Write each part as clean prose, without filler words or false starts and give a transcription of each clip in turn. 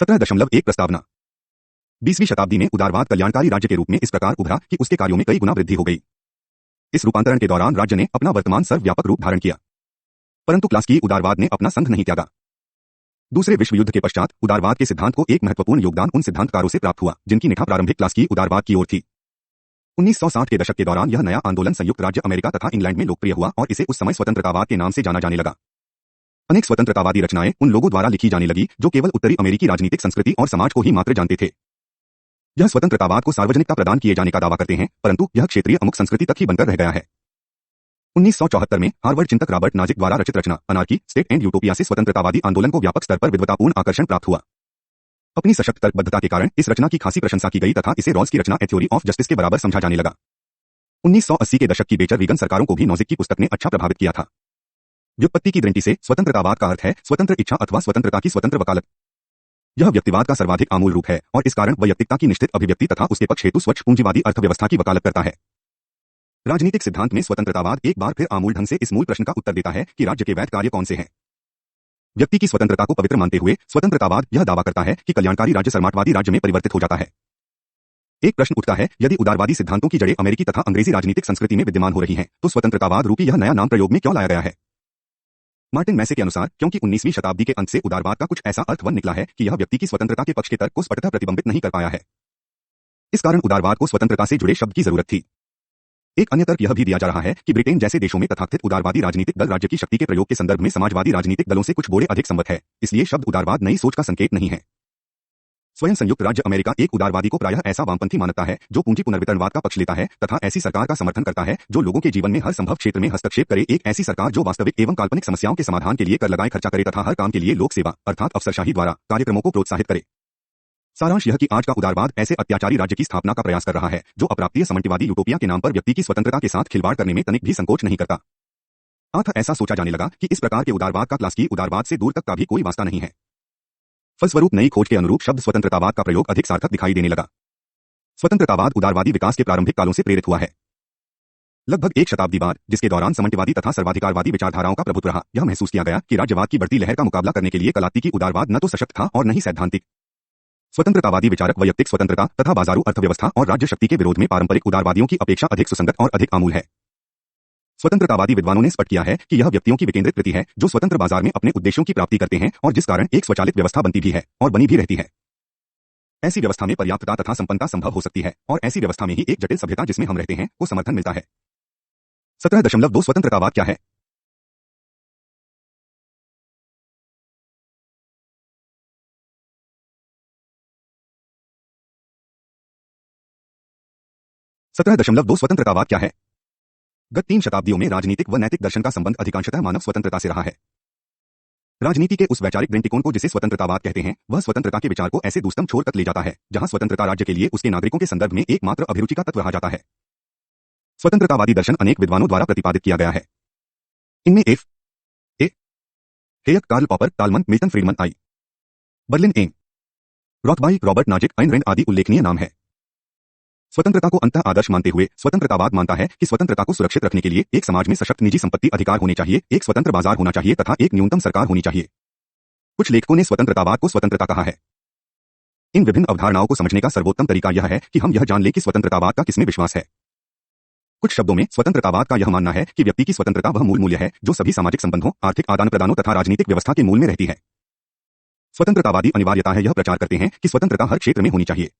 17.1 प्रस्तावना 20वीं शताब्दी में उदारवाद कल्याणकारी राज्य के रूप में इस प्रकार उभरा कि उसके कार्यों में कई गुना वृद्धि हो गई। इस रूपांतरण के दौरान राज्य ने अपना वर्तमान सर्वव्यापक रूप धारण किया, परंतु क्लासकी उदारवाद ने अपना संघ नहीं त्यागा। दूसरे विश्व युद्ध के पश्चात उदारवाद के सिद्धांत को एक महत्वपूर्ण योगदान उन सिद्धांतकारों से प्राप्त हुआ जिनकी निगाह प्रारंभिक क्लासकी उदारवाद की ओर थी। 1960 के दशक के दौरान यह नया आंदोलन संयुक्त राज्य अमेरिका तथा इंग्लैंड में लोकप्रिय हुआ और इसे उस समय स्वतंत्रतावाद के नाम से जाना जाने लगा। अनेक स्वतंत्रतावादी रचनाएं उन लोगों द्वारा लिखी जाने लगी जो केवल उत्तरी अमेरिकी राजनीतिक संस्कृति और समाज को ही मात्र जानते थे। यह स्वतंत्रतावाद को सार्वजनिकता प्रदान किए जाने का दावा करते हैं, परंतु यह क्षेत्रीय अमुक संस्कृति तक ही बनकर रह गया है। 1974 में हार्वर्ड चिंतक रॉबर्ट नाजिक द्वारा रचित रचना अनार्की, स्टेट एंड यूटोपिया से स्वतंत्रतावादी आंदोलन को व्यापक स्तर पर विद्वतापूर्ण आकर्षण प्राप्त हुआ। अपनी सशक्त तर्कबद्धता के कारण इस रचना की खासी प्रशंसा की गई तथा इसे रॉल्स की रचना ए थ्योरी ऑफ जस्टिस के बराबर समझा जाने लगा। 1980 के दशक की बेचर वीगन सरकारों को भी नॉजिक की पुस्तक ने अच्छा प्रभावित किया था। व्युत्पत्ति की दृष्टि से स्वतंत्रतावाद का अर्थ है स्वतंत्र इच्छा अथवा स्वतंत्रता की स्वतंत्र वकालत। यह व्यक्तिवाद का सर्वाधिक आमूल रूप है और इस कारण वैयक्तिकता की निश्चित अभिव्यक्ति तथा उसके पक्ष हेतु स्वच्छ पूंजीवादी अर्थव्यवस्था की वकालत करता है। राजनीतिक सिद्धांत में स्वतंत्रतावाद एक बार फिर आमूल ढंग से इस मूल प्रश्न का उत्तर देता है कि राज्य के वैध कार्य कौन से हैं। व्यक्ति की स्वतंत्रता को पवित्र मानते हुए स्वतंत्रतावाद यह दावा करता है कि कल्याणकारी राज्य सर्माटवादी राज्य में परिवर्तित हो जाता है। एक प्रश्न उठता है, यदि उदारवादी सिद्धांतों की जड़ें अमेरिकी तथा अंग्रेजी राजनीतिक संस्कृति में विद्यमान हो रही हैं, तो स्वतंत्रतावाद रूपी यह नया नाम प्रयोग में क्यों लाया गया है? मार्टिन मैसे के अनुसार क्योंकि 19वीं शताब्दी के अंत से उदारवाद का कुछ ऐसा अर्थ बन निकला है कि यह व्यक्ति की स्वतंत्रता के पक्ष के तर्क को स्पष्टतः प्रतिबिंबित नहीं कर पाया है। इस कारण उदारवाद को स्वतंत्रता से जुड़े शब्द की जरूरत थी। एक अन्य तर्क यह भी दिया जा रहा है कि ब्रिटेन जैसे देशों में तथाकथित उदारवादी राजनीतिक दल राज्य की शक्ति के प्रयोग के संदर्भ में समाजवादी राजनीतिक दलों से कुछ बोड़े अधिक सम्मत है, इसलिए शब्द उदारवाद नई सोच का संकेत नहीं है। स्वयं संयुक्त राज्य अमेरिका एक उदारवादी को प्रायः ऐसा वामपंथी मानता है जो पूंजी पुनर्वितरणवाद का पक्ष लेता है तथा ऐसी सरकार का समर्थन करता है जो लोगों के जीवन में हर संभव क्षेत्र में हस्तक्षेप करे, एक ऐसी सरकार जो वास्तविक एवं काल्पनिक समस्याओं के समाधान के लिए कर लगाए खर्चा करे तथा हर काम के लिए लोक सेवा अर्थात अफसरशाही द्वारा कार्यक्रमों को प्रोत्साहित करे। सारांश यह कि आज का उदारवाद ऐसे अत्याचारी राज्य की स्थापना का प्रयास कर रहा है जो अप्राप्तीय समन्वयवादी यूटोपिया के नाम पर व्यक्ति की स्वतंत्रता के साथ खिलवाड़ करने में तनिक भी संकोच नहीं करता। अतः ऐसा सोचा जाने लगा कि इस प्रकार के उदारवाद का क्लासकी उदारवाद से दूर तक का भी कोई वास्ता नहीं है। फलस्वरूप नई खोज के अनुरूप शब्द स्वतंत्रतावाद का प्रयोग अधिक सार्थक दिखाई देने लगा। स्वतंत्रतावाद उदारवादी विकास के प्रारंभिक कालों से प्रेरित हुआ है। लगभग एक शताब्दी बाद, जिसके दौरान समन्वयवादी तथा सर्वाधिकारवादी विचारधाराओं का प्रभुत्व रहा, यह महसूस किया गया कि राज्यवाद की बढ़ती लहर का मुकाबला करने के लिए कलात्मकी उदारवाद न तो सशक्त था और न ही सैद्धांतिक। स्वतंत्रतावादी विचारक वैयक्तिक स्वतंत्रता तथा बाजारू अर्थव्यवस्था और राज्य शक्ति के विरोध में पारंपरिक उदारवादियों की अपेक्षा अधिक सुसंगत और अधिक आमूल है। स्वतंत्रतावादी विद्वानों ने स्पष्ट किया है कि यह व्यक्तियों की विकेंद्रित कृति है जो स्वतंत्र बाजार में अपने उद्देश्यों की प्राप्ति करते हैं और जिस कारण एक स्वचालित व्यवस्था बनती भी है और बनी भी रहती है। ऐसी व्यवस्था में पर्याप्तता तथा संपन्नता संभव हो सकती है और ऐसी व्यवस्था में ही एक जटिल सभ्यता जिसमें हम रहते हैं को समर्थन मिलता है। 17.2 स्वतंत्रतावाद क्या है? स्वतंत्रतावाद क्या है? गत 3 शताब्दियों में राजनीतिक व नैतिक दर्शन का संबंध अधिकांशतः मानव स्वतंत्रता से रहा है। राजनीति के उस वैचारिक दृष्टिकोण को जिसे स्वतंत्रतावाद कहते हैं, वह स्वतंत्रता के विचार को ऐसे दूरतम छोर तक ले जाता है जहां स्वतंत्रता राज्य के लिए उसके नागरिकों के संदर्भ में एकमात्र अभिरुचि का तत्व रहा जाता है। स्वतंत्रतावादी दर्शन अनेक विद्वानों द्वारा प्रतिपादित किया गया है। इनमें F A Hayek, Karl Popper, Talmon, Milton Friedman, I Berlin M Rothbard, Robert Nozick, Ayn Rand आदि उल्लेखनीय नाम है। स्वतंत्रता को अंततः आदर्श मानते हुए स्वतंत्रतावाद मानता है कि स्वतंत्रता को सुरक्षित रखने के लिए एक समाज में सशक्त निजी संपत्ति अधिकार होने चाहिए, एक स्वतंत्र बाजार होना चाहिए तथा एक न्यूनतम सरकार होनी चाहिए। कुछ लेखकों ने स्वतंत्रतावाद को स्वतंत्रता कहा है। इन विभिन्न अवधारणाओं को समझने का सर्वोत्तम तरीका यह है कि हम यह जान लें कि स्वतंत्रतावाद का किसमें विश्वास है। कुछ शब्दों में स्वतंत्रतावाद का यह मानना है कि व्यक्ति की स्वतंत्रता वह मूल मूल्य है जो सभी सामाजिक संबंधों, आर्थिक आदान प्रदानों तथा राजनीतिक व्यवस्था के मूल में रहती है। स्वतंत्रतावादी अनिवार्यता है यह प्रचार करते हैं कि स्वतंत्रता हर क्षेत्र में होनी चाहिए।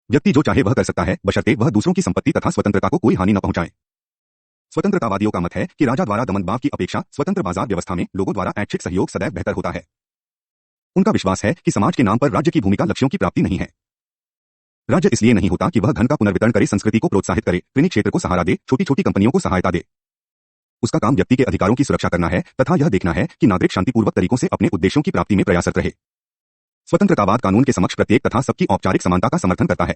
व्यक्ति जो चाहे वह कर सकता है बशर्ते वह दूसरों की संपत्ति तथा स्वतंत्रता को कोई हानि न पहुंचाए। स्वतंत्रतावादियों का मत है कि राजा द्वारा दमनभाव की अपेक्षा स्वतंत्र बाजार व्यवस्था में लोगों द्वारा ऐच्छिक सहयोग सदैव बेहतर होता है। उनका विश्वास है कि समाज के नाम पर राज्य की भूमिका लक्ष्यों की प्राप्ति नहीं है। राज्य इसलिए नहीं होता कि वह धन का पुनर्वितरण करे, संस्कृति को प्रोत्साहित करे, कृषि क्षेत्र को सहारा दे, छोटी छोटी कंपनियों को सहायता दे। उसका काम व्यक्ति के अधिकारों की सुरक्षा करना है तथा यह देखना है कि नागरिक शांतिपूर्वक तरीकों से अपने उद्देश्यों की प्राप्ति में प्रयासरत रहे। स्वतंत्रतावाद कानून के समक्ष प्रत्येक तथा सबकी औपचारिक समानता का समर्थन करता है।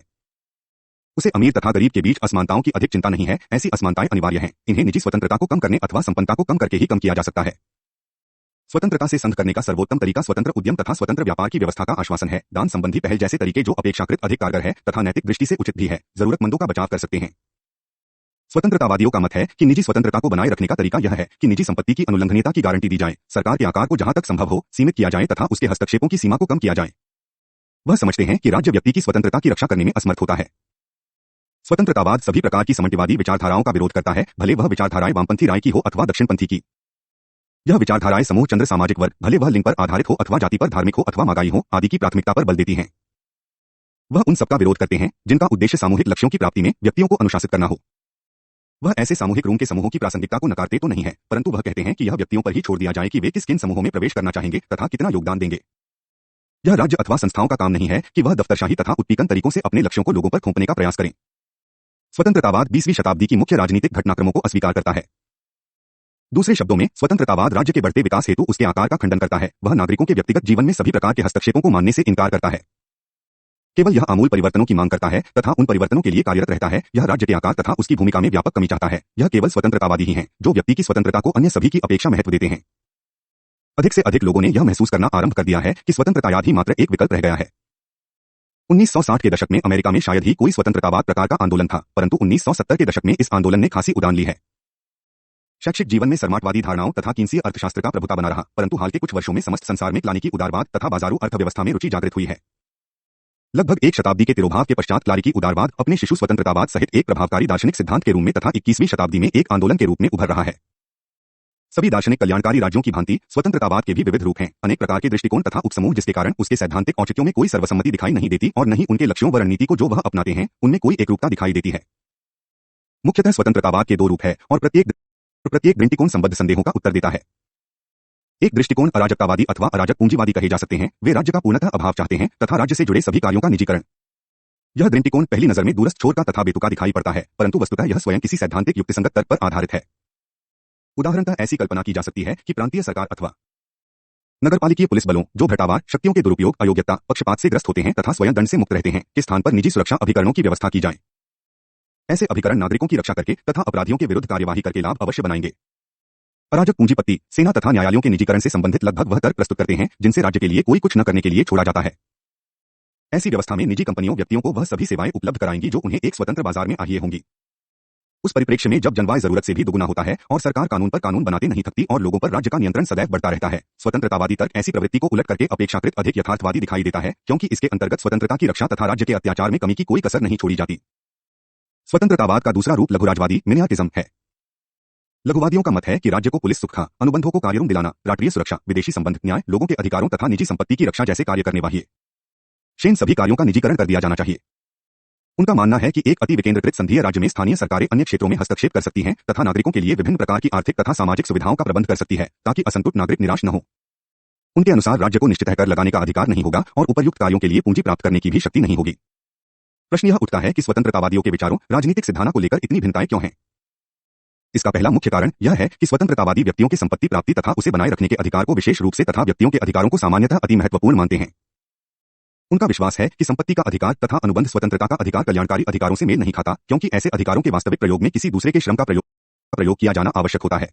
उसे अमीर तथा गरीब के बीच असमानताओं की अधिक चिंता नहीं है। ऐसी असमानताएं अनिवार्य हैं, इन्हें निजी स्वतंत्रता को कम करने अथवा संपन्नता को कम करके ही कम किया जा सकता है। स्वतंत्रता से संघ करने का सर्वोत्तम तरीका स्वतंत्र उद्यम तथा स्वतंत्र व्यापार की व्यवस्था का आश्वासन है। दान संबंधी पहल जैसे तरीके जो अपेक्षाकृत अधिक कारगर है तथा नैतिक दृष्टि से उचित भी है, जरूरतमंदों का बचाव कर सकते हैं। स्वतंत्रतावादियों का मत है कि निजी स्वतंत्रता को बनाए रखने का तरीका यह है कि निजी संपत्ति की अनुल्लंघनीयता की गारंटी दी जाए, सरकार के आकार को जहां तक संभव हो सीमित किया जाए तथा उसके हस्तक्षेपों की सीमा को कम किया जाए। वह समझते हैं कि राज्य व्यक्ति की स्वतंत्रता की रक्षा करने में असमर्थ होता है। स्वतंत्रतावाद सभी प्रकार की समन्वयवादी विचारधाराओं का विरोध करता है, भले वह विचारधाराएं वामपंथी राय की हो अथवा दक्षिणपंथी की। यह विचारधाराएं समूह चंद्र सामाजिक वर्ग, भले वह लिंग पर आधारित हो अथवा जाति पर धार्मिक हो अथवा महंगाई हो, आदि की प्राथमिकता पर बल देती हैं। वह उन सबका विरोध करते हैं जिनका उद्देश्य सामूहिक लक्ष्यों की प्राप्ति में व्यक्तियों को अनुशासित करना हो। वह ऐसे सामूहिक रूम के समूहों की प्रासंगिकता को नकारते तो नहीं है, परंतु वह कहते हैं कि यह व्यक्तियों पर ही छोड़ दिया जाए कि वे किन समूहों में प्रवेश करना चाहेंगे तथा कितना योगदान देंगे। यह राज्य अथवा संस्थाओं का काम नहीं है कि वह दफ्तरशाही तथा उत्पीड़न तरीकों से अपने लक्ष्यों को लोगों पर थोपने का प्रयास करें। स्वतंत्रतावाद 20वीं शताब्दी की मुख्य राजनीतिक घटनाक्रमों को अस्वीकार करता है। दूसरे शब्दों में, स्वतंत्रतावाद राज्य के बढ़ते विकास हेतु उसके आकार का खंडन करता है। वह नागरिकों के व्यक्तिगत जीवन में सभी प्रकार के हस्तक्षेपों को मानने से इनकार करता है। केवल यह आमूल परिवर्तनों की मांग करता है तथा उन परिवर्तनों के लिए कार्यरत रहता है। यह राज्य के आकार तथा उसकी भूमिका में व्यापक कमी चाहता है। यह केवल स्वतंत्रतावादी ही हैं जो व्यक्ति की स्वतंत्रता को अन्य सभी की अपेक्षा महत्व देते हैं। अधिक से अधिक लोगों ने यह महसूस करना आरंभ कर दिया है कि स्वतंत्रतावाद ही मात्र एक विकल्प रह गया है। 1960 के दशक में अमेरिका में शायद ही कोई स्वतंत्रतावाद प्रकार का आंदोलन था, परंतु 1970 के दशक में इस आंदोलन ने खासी उड़ान ली है। शैक्षिक जीवन में सरमाटवादी धारणाओं तथा कीन्सीय अर्थशास्त्र का प्रभुता बना रहा, परंतु हाल के कुछ वर्षों में समस्त संसार में क्लानिकी उदारवाद तथा बाजारू अर्थव्यवस्था में रुचि जागृत हुई है। लगभग एक शताब्दी के तिरोभाव के पश्चात क्लारिकी उदारवाद अपने शिशु स्वतंत्रतावाद सहित एक प्रभावकारी दार्शनिक सिद्धांत के रूप में तथा 21वीं शताब्दी में एक आंदोलन के रूप में उभर रहा है। सभी दार्शनिक कल्याणकारी राज्यों की भांति स्वतंत्रतावाद के भी विविध रूप हैं, अनेक प्रकार के दृष्टिकोण तथा उपसमूह, जिसके कारण उसके सैद्धांतिक औचित्यों में कोई सर्वसम्मति दिखाई नहीं देती और न ही उनके लक्ष्यों व रणनीति को जो वह अपनाते हैं उनमें कोई एकरूपता दिखाई देती है। मुख्यतः स्वतंत्रतावाद के दो रूप है और प्रत्येक दृष्टिकोण संबद्ध संदेहों का उत्तर देता है। एक दृष्टिकोण अराजकतावादी अथवा अराजक पूंजीवादी कहे जा सकते हैं। वे राज्य का पूर्णतः अभाव चाहते हैं तथा राज्य से जुड़े सभी कार्यों का निजीकरण। यह दृष्टिकोण पहली नजर में दूरस्थ छोर का तथा बेतुका दिखाई पड़ता है, परंतु वस्तुतः यह स्वयं किसी सैद्धांतिक युक्तिसंगत तर्क पर आधारित है। उदाहरणतः ऐसी कल्पना की जा सकती है कि प्रांतीय सरकार अथवा नगरपालिकीय पुलिस बलों जो भ्रष्टाचार, शक्तियों के दुरुपयोग, अयोग्यता, पक्षपात से ग्रस्त होते हैं तथा स्वयं दंड से मुक्त रहते हैं, के स्थान पर निजी सुरक्षा अभिकरणों की व्यवस्था की जाए। ऐसे अभिकरण नागरिकों की रक्षा करके तथा अपराधियों के विरुद्ध कार्यवाही करके लाभ अवश्य बनाएंगे। अराजक पूंजीपति, सेना तथा न्यायालयों के निजीकरण से संबंधित लगभग वह तर्क प्रस्तुत करते हैं जिनसे राज्य के लिए कोई कुछ न करने के लिए छोड़ा जाता है। ऐसी व्यवस्था में निजी कंपनियों व्यक्तियों को वह सभी सेवाएं उपलब्ध कराएंगी जो उन्हें एक स्वतंत्र बाजार में आहिए होंगी। उस परिप्रेक्ष्य में जब जनवाय जरूरत से भी दुगुना होता है और सरकार कानून पर कानून बनाते नहीं थकती और लोगों पर राज्य का नियंत्रण सदैव बढ़ता रहता है, स्वतंत्रतावादी तर्क ऐसी प्रवृत्ति को उलट करके अपेक्षाकृत अधिक यथार्थवादी दिखाई देता है, क्योंकि इसके अंतर्गत स्वतंत्रता की रक्षा तथा राज्य के अत्याचार में कमी की कोई कसर नहीं छोड़ी जाती। स्वतंत्रतावाद का दूसरा रूप लघुराजवादी मिनियाटिज्म है। लघुवादियों का मत है कि राज्य को पुलिस सुरक्षा, अनुबंधों को कार्यरूप दिलाना, राष्ट्रीय सुरक्षा, विदेशी संबंध, न्याय, लोगों के अधिकारों तथा निजी संपत्ति की रक्षा जैसे कार्य करने चाहिए। शेन सभी कार्यों का निजीकरण कर दिया जाना चाहिए। उनका मानना है कि एक अति विकेंद्रीकृत संघीय राज्य में स्थानीय सरकारें अन्य क्षेत्रों में हस्तक्षेप कर सकती हैं तथा नागरिकों के लिए विभिन्न प्रकार की आर्थिक तथा सामाजिक सुविधाओं का प्रबंध कर सकती है ताकि असंतुष्ट नागरिक निराश न हो। उनके अनुसार राज्य को निश्चित कर लगाने का अधिकार नहीं होगा और उपयुक्त कार्यों के लिए पूंजी प्राप्त करने की भी शक्ति नहीं होगी। प्रश्न यह उठता है कि स्वतंत्रतावादियों के विचारों, राजनीतिक सिद्धांतों को लेकर इतनी भिन्नताएं क्यों हैं? इसका पहला मुख्य कारण यह है कि स्वतंत्रतावादी व्यक्तियों के संपत्ति प्राप्ति तथा उसे बनाए रखने के अधिकार को विशेष रूप से तथा व्यक्तियों के अधिकारों को सामान्यतः अति महत्वपूर्ण मानते हैं। उनका विश्वास है कि संपत्ति का अधिकार तथा अनुबंध स्वतंत्रता का अधिकार कल्याणकारी अधिकारों से मेल नहीं खाता, क्योंकि ऐसे अधिकारों के वास्तविक प्रयोग में किसी दूसरे के श्रम का प्रयोग किया जाना आवश्यक होता है।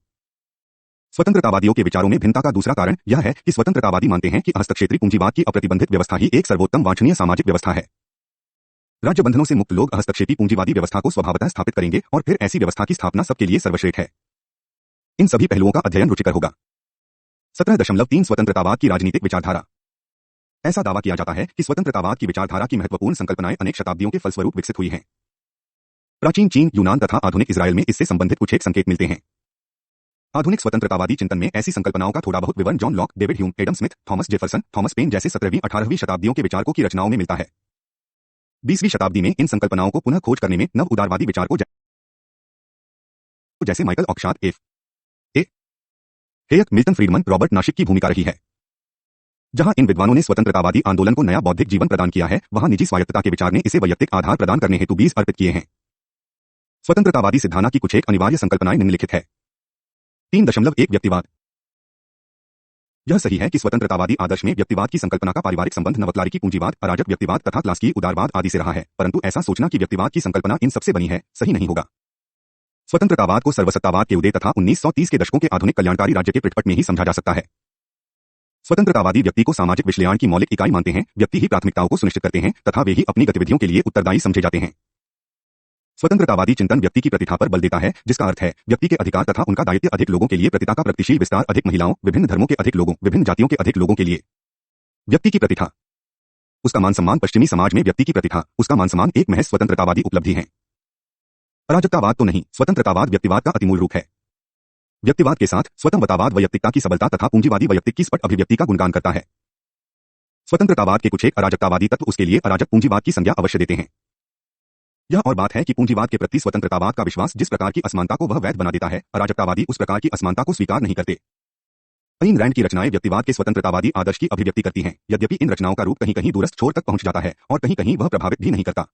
स्वतंत्रतावादियों के विचारों में भिन्नता का दूसरा कारण यह है कि स्वतंत्रतावादी मानते हैं कि हस्तक्षेत्री पूंजीवाद की अप्रतिबंधित व्यवस्था ही एक सर्वोत्तम वांछनीय सामाजिक व्यवस्था है। राज्य बंधनों से मुक्त लोग हस्तक्षेपी पूंजीवादी व्यवस्था को स्वभावतः स्थापित करेंगे और फिर ऐसी व्यवस्था की स्थापना सबके लिए सर्वश्रेष्ठ है। इन सभी पहलुओं का अध्ययन रुचिकर होगा। 17.3 स्वतंत्रतावाद की राजनीतिक विचारधारा। ऐसा दावा किया जाता है कि स्वतंत्रतावाद की विचारधारा की महत्वपूर्ण संकल्पनाएं अनेक शताब्दियों के फलस्वरूप विकसित हुई हैं। प्राचीन चीन, यूनान तथा आधुनिक इजराइल में इससे संबंधित कुछ एक संकेत मिलते हैं। आधुनिक स्वतंत्रतावादी चिंतन में ऐसी संकल्पनाओं का थोड़ा बहुत विवरण John Locke, David Hume, Adam Smith, Thomas Jefferson, Thomas pen जैसे 17वीं-18वीं शताब्दियों के विचारकों की रचनाओं में मिलता है। 20वीं शताब्दी में इन संकल्पनाओं को पुनः खोज करने में नव उदारवादी विचारकों जैसे Michael Oakeshott, F A Hayek, Milton Friedman, Robert Nozick की भूमिका रही है। जहां इन विद्वानों ने स्वतंत्रतावादी आंदोलन को नया बौद्धिक जीवन प्रदान किया है, वहां निजी स्वायत्तता के विचार ने इसे वैयक्तिक आधार प्रदान करने हेतु बीज अर्पित किए हैं। स्वतंत्रतावादी सिद्धांत की कुछ एक अनिवार्य संकल्पनाएं निम्नलिखित है। 3.1 व्यक्तिवाद। यह सही है कि स्वतंत्रतावादी आदर्श में व्यक्तिवाद की संकल्पना का पारिवारिक संबंध नवक्लारिकी पूंजीवाद, अराजक व्यक्तिवाद तथा क्लासिकी उदारवाद आदि से रहा है, परंतु ऐसा सोचना कि व्यक्तिवाद की संकल्पना इन सबसे बनी है, सही नहीं होगा। स्वतंत्रतावाद को सर्वसत्तावाद के उदय तथा 1930 के दशकों के आधुनिक कल्याणकारी राज्य के पिटपट में ही समझा जा सकता है। स्वतंत्रतावादी व्यक्ति को सामाजिक विश्लेषण की मौलिक इकाई मानते हैं, व्यक्ति ही प्राथमिकताओं को सुनिश्चित करते हैं तथा वे ही अपनी गतिविधियों के लिए उत्तरदायी समझे जाते हैं। स्वतंत्रतावादी चिंतन व्यक्ति की प्रतिभा पर बल देता है, जिसका अर्थ है व्यक्ति के अधिकार तथा उनका दायित्व अधिक लोगों के लिए, प्रतिता का प्रगतिशील विस्तार अधिक महिलाओं, विभिन्न धर्मों के अधिक लोगों, विभिन्न जातियों के अधिक लोगों के लिए। व्यक्ति की प्रतिभा उसका मान सम्मान पश्चिमी समाज में व्यक्ति की प्रतिष्ठा, उसका मान सम्मान एक महज स्वतंत्रतावादी उपलब्धि है। अराजकतावाद तो नहीं, स्वतंत्रतावाद व्यक्तिवाद का अतिमूल रूप है। व्यक्तिवाद के साथ स्वतंत्रतावाद वैयक्तिकता की सबलता तथा पूंजीवादी वैयक्तिक की स्पष्ट अभिव्यक्ति का गुणगान करता है। स्वतंत्रतावाद के कुछ एक अराजकतावादी तत्व उसके लिए अराजक पूंजीवाद की संज्ञा अवश्य देते हैं। यह और बात है कि पूंजीवाद के प्रति स्वतंत्रतावाद का विश्वास जिस प्रकार की असमानता को वह वैध बना देता है, अराजकतावादी उस प्रकार की असमानता को स्वीकार नहीं करते। अइन रैंड की रचनाएं व्यक्तिवाद के स्वतंत्रतावादी आदर्श की अभिव्यक्ति करती हैं, यद्यपि इन रचनाओं का रूप कहीं कहीं दूरस्थ छोर तक पहुंच जाता है और कहीं कहीं वह प्रभावित भी नहीं करता।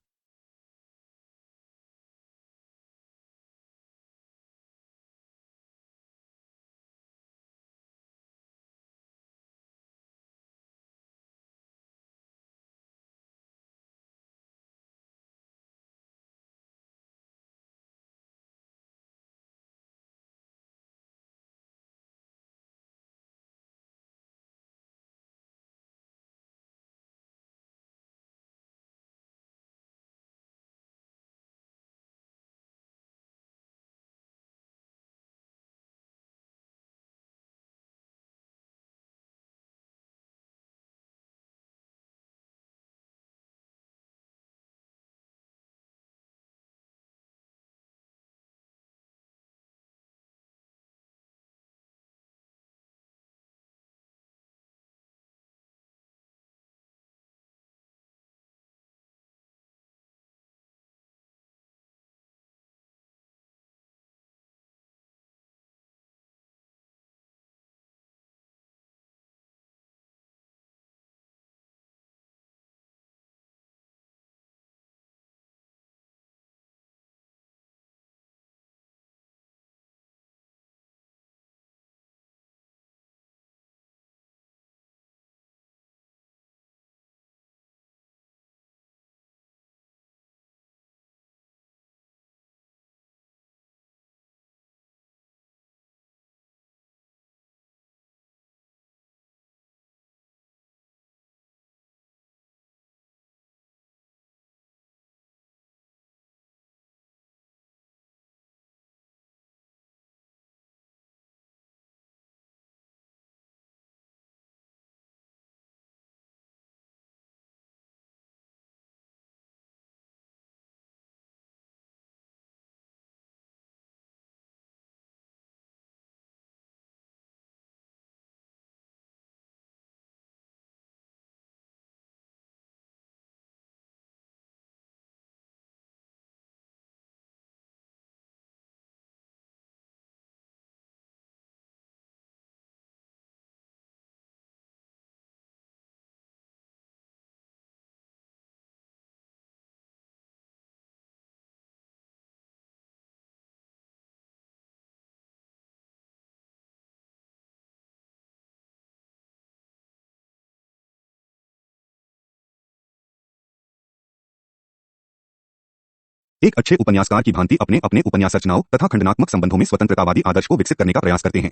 एक अच्छे उपन्यासकार की भांति अपने अपने उपन्यास रचनाओं तथा खंडनात्मक संबंधों में स्वतंत्रतावादी आदर्श को विकसित करने का प्रयास करते हैं।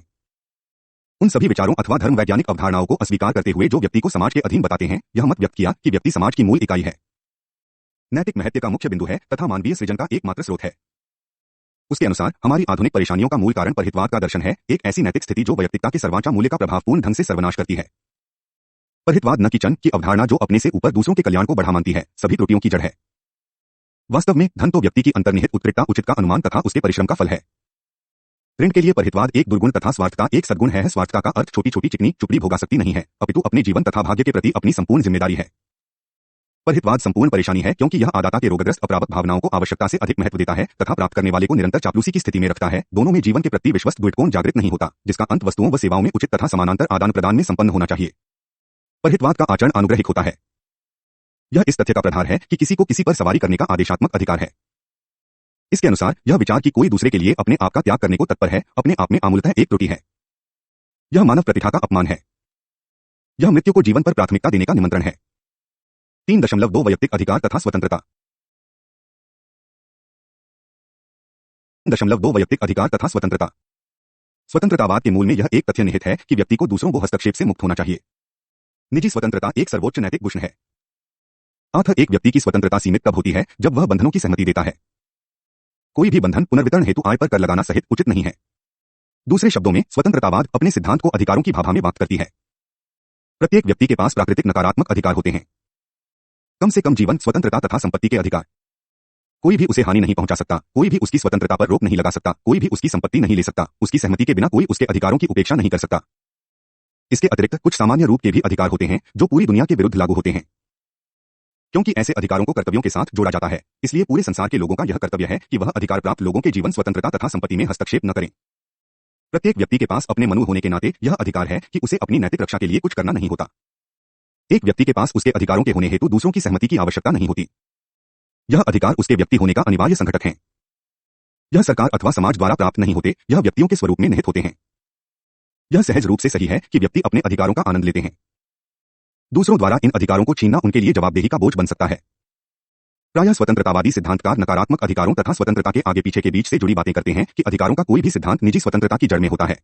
उन सभी विचारों अथवा धर्म वैज्ञानिक अवधारणाओं को अस्वीकार करते हुए जो व्यक्ति को समाज के अधीन बताते हैं, यह मत व्यक्त किया कि व्यक्ति समाज की मूल इकाई है, नैतिक महत्व का मुख्य बिंदु है तथा मानवीय सृजन का एकमात्र स्रोत है। उसके अनुसार हमारी आधुनिक परेशानियों का मूल कारण परहितवाद का दर्शन है, एक ऐसी नैतिक स्थिति जो वैयक्तिकता के सर्वांचा मूल्य का प्रभावपूर्ण ढंग से सर्वनाश करती है। परहितवाद न कि चन की अवधारणा जो अपने से ऊपर दूसरों के कल्याण को बढ़ा मानती है, सभी त्रुटियों की जड़ है। वास्तव में धन तो व्यक्ति की अंतर्निहित उत्कृष्टता उचित का अनुमान तथा उसके परिश्रम का फल है। ऋण के लिए परहितवाद एक दुर्गुण तथा स्वार्थता एक सद्गुण है। स्वार्थता का अर्थ छोटी छोटी चिकनी चुपड़ी भोगासक्ति नहीं है, अपितु अपने जीवन तथा भाग्य के प्रति अपनी संपूर्ण जिम्मेदारी है। परहितवाद संपूर्ण परेशानी है क्योंकि यह आदाता के रोगग्रस्त अप्राप्त भावनाओं को आवश्यकता से अधिक महत्व देता है तथा प्राप्त करने वाले को निरंतर चापलूसी की स्थिति में रखता है। दोनों में जीवन के प्रति विश्वस्त दृष्टिकोण जागृत नहीं होता, जिसका अंत वस्तुओं व सेवाओं में उचित तथा समानांतर आदान प्रदान में संपन्न होना चाहिए। परहितवाद का आचरण अनुग्रहिक होता है। यह इस तथ्य का प्रधार है कि किसी को किसी पर सवारी करने का आदेशात्मक अधिकार है। इसके अनुसार यह विचार कि कोई दूसरे के लिए अपने आप का त्याग करने को तत्पर है, अपने आप में आमूलतः एक त्रुटि है। यह मानव प्रतिष्ठा का अपमान है। यह मृत्यु को जीवन पर प्राथमिकता देने का निमंत्रण है। 3.2 वैयक्तिक अधिकार तथा स्वतंत्रता। 3.2 वैयक्तिक अधिकार तथा स्वतंत्रता। स्वतंत्रतावाद के मूल में यह एक तथ्य निहित है कि व्यक्ति को दूसरों को हस्तक्षेप से मुक्त होना चाहिए। निजी स्वतंत्रता एक सर्वोच्च नैतिक भूषण है। अतः एक व्यक्ति की स्वतंत्रता सीमित तब होती है जब वह बंधनों की सहमति देता है। कोई भी बंधन पुनर्वितरण हेतु आय पर कर लगाना सहित उचित नहीं है। दूसरे शब्दों में स्वतंत्रतावाद अपने सिद्धांत को अधिकारों की भाभा में व्यक्त करती है। प्रत्येक व्यक्ति के पास प्राकृतिक नकारात्मक अधिकार होते हैं। कम से कम जीवन, स्वतंत्रता तथा संपत्ति के अधिकार। कोई भी उसे हानि नहीं पहुंचा सकता, कोई भी उसकी स्वतंत्रता पर रोक नहीं लगा सकता, कोई भी उसकी संपत्ति नहीं ले सकता, उसकी सहमति के बिना कोई उसके अधिकारों की उपेक्षा नहीं कर सकता। इसके अतिरिक्त कुछ सामान्य रूप के भी अधिकार होते हैं जो पूरी दुनिया के विरुद्ध लागू होते हैं। क्योंकि ऐसे अधिकारों को कर्तव्यों के साथ जोड़ा जाता है, इसलिए पूरे संसार के लोगों का यह कर्तव्य है कि वह अधिकार प्राप्त लोगों के जीवन, स्वतंत्रता तथा संपत्ति में हस्तक्षेप न करें। प्रत्येक व्यक्ति के पास अपने मनु होने के नाते यह अधिकार है कि उसे अपनी नैतिक रक्षा के लिए कुछ करना नहीं होता। एक व्यक्ति के पास उसके अधिकारों के होने हेतु दूसरों की सहमति की आवश्यकता नहीं होती। यह अधिकार उसके व्यक्ति होने का अनिवार्य संघटक है। यह सरकार अथवा समाज द्वारा प्राप्त नहीं होते, यह व्यक्तियों के स्वरूप में निहित होते हैं। यह सहज रूप से सही है कि व्यक्ति अपने अधिकारों का आनंद लेते हैं। दूसरों द्वारा इन अधिकारों को छीनना उनके लिए जवाबदेही का बोझ बन सकता है। प्रायः स्वतंत्रतावादी सिद्धांतकार नकारात्मक अधिकारों तथा स्वतंत्रता के आगे पीछे के बीच से जुड़ी बातें करते हैं कि अधिकारों का कोई भी सिद्धांत निजी स्वतंत्रता की जड़ में होता है।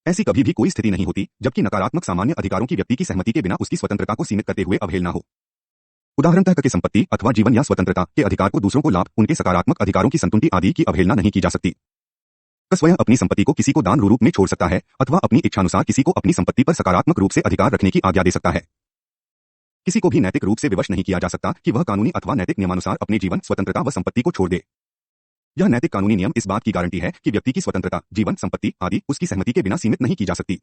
ऐसी कभी भी कोई स्थिति नहीं होती जबकि नकारात्मक सामान्य अधिकारों की व्यक्ति की सहमति के बिना उसकी स्वतंत्रता को सीमित करते हुए अवहेलना हो। उदाहरणतः के संपत्ति अथवा जीवन या स्वतंत्रता के अधिकार को दूसरों को लाभ, उनके सकारात्मक अधिकारों की संतुष्टि आदि की अवहेलना नहीं की जा सकती। स्वयं अपनी संपत्ति को किसी को दान रूप में छोड़ सकता है अथवा अपनी इच्छानुसार किसी को अपनी संपत्ति पर सकारात्मक रूप से अधिकार रखने की आज्ञा दे सकता है। किसी को भी नैतिक रूप से विवश नहीं किया जा सकता कि वह कानूनी अथवा नैतिक नियमानुसार अपने जीवन, स्वतंत्रता व संपत्ति को छोड़ दे। यह नैतिक कानूनी नियम इस बात की गारंटी है कि व्यक्ति की स्वतंत्रता, जीवन, संपत्ति आदि उसकी सहमति के बिना सीमित नहीं की जा सकती।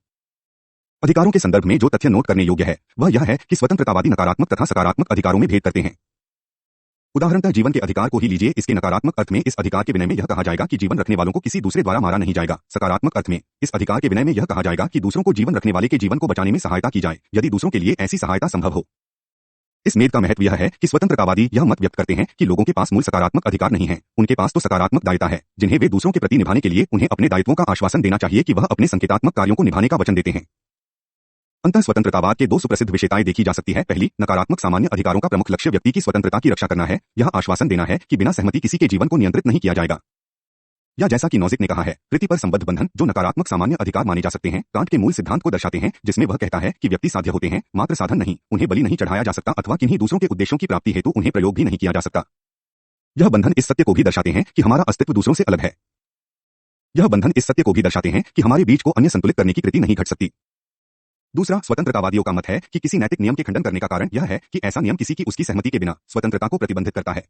अधिकारों के संदर्भ में जो तथ्य नोट करने योग्य है वह यह है कि स्वतंत्रतावादी नकारात्मक तथा सकारात्मक अधिकारों में भेद करते हैं। उदाहरणतः जीवन के अधिकार को ही लीजिए। इसके नकारात्मक अर्थ में इस अधिकार के विनय में यह कहा जाएगा कि जीवन रखने वालों को किसी दूसरे द्वारा मारा नहीं जाएगा। सकारात्मक अर्थ में इस अधिकार के विनय में यह कहा जाएगा कि दूसरों को जीवन रखने वाले के जीवन को बचाने में सहायता की जाए, यदि दूसरों के लिए ऐसी सहायता संभव हो। इस मेद का महत्व यह है कि स्वतंत्रतावादी यह मत व्यक्त करते हैं कि लोगों के पास मूल सकारात्मक अधिकार नहीं है, उनके पास तो सकारात्मक दायित्व है, जिन्हें वे दूसरों के प्रति निभाने के लिए उन्हें अपने दायित्वों का आश्वासन देना चाहिए कि वह अपने संकेतात्मक कार्यों को निभाने का वचन देते हैं। अंतः स्वतंत्रतावाद के दो सुप्रसिद्ध विशेषताएं देखी जा सकती है। पहली, नकारात्मक सामान्य अधिकारों का प्रमुख लक्ष्य व्यक्ति की स्वतंत्रता की रक्षा करना है। यह आश्वासन देना है कि बिना सहमति किसी के जीवन को नियंत्रित नहीं किया जाएगा। या जैसा कि नॉजिक ने कहा है, कृति पर संबद्ध बंधन जो नकारात्मक सामान्य अधिकार माने जा सकते हैं, कांट के मूल सिद्धांत को दर्शाते हैं, जिसमें वह कहता है कि व्यक्ति साध्य होते हैं, मात्र साधन नहीं, उन्हें बलि नहीं चढ़ाया जा सकता अथवा किन्हीं दूसरों के उद्देश्यों की प्राप्ति हेतु उन्हें प्रयोग भी नहीं किया जा सकता। यह बंधन इस सत्य को भी दर्शाते हैं कि हमारा अस्तित्व दूसरों से अलग है। यह बंधन इस सत्य को भी दर्शाते हैं कि हमारे बीच को अन्य संतुलित करने की कृति नहीं घट सकती। दूसरा, स्वतंत्रतावादियों का मत है कि किसी नैतिक नियम के खंडन करने का कारण यह है कि ऐसा नियम किसी की उसकी सहमति के बिना स्वतंत्रता को प्रतिबंधित करता है।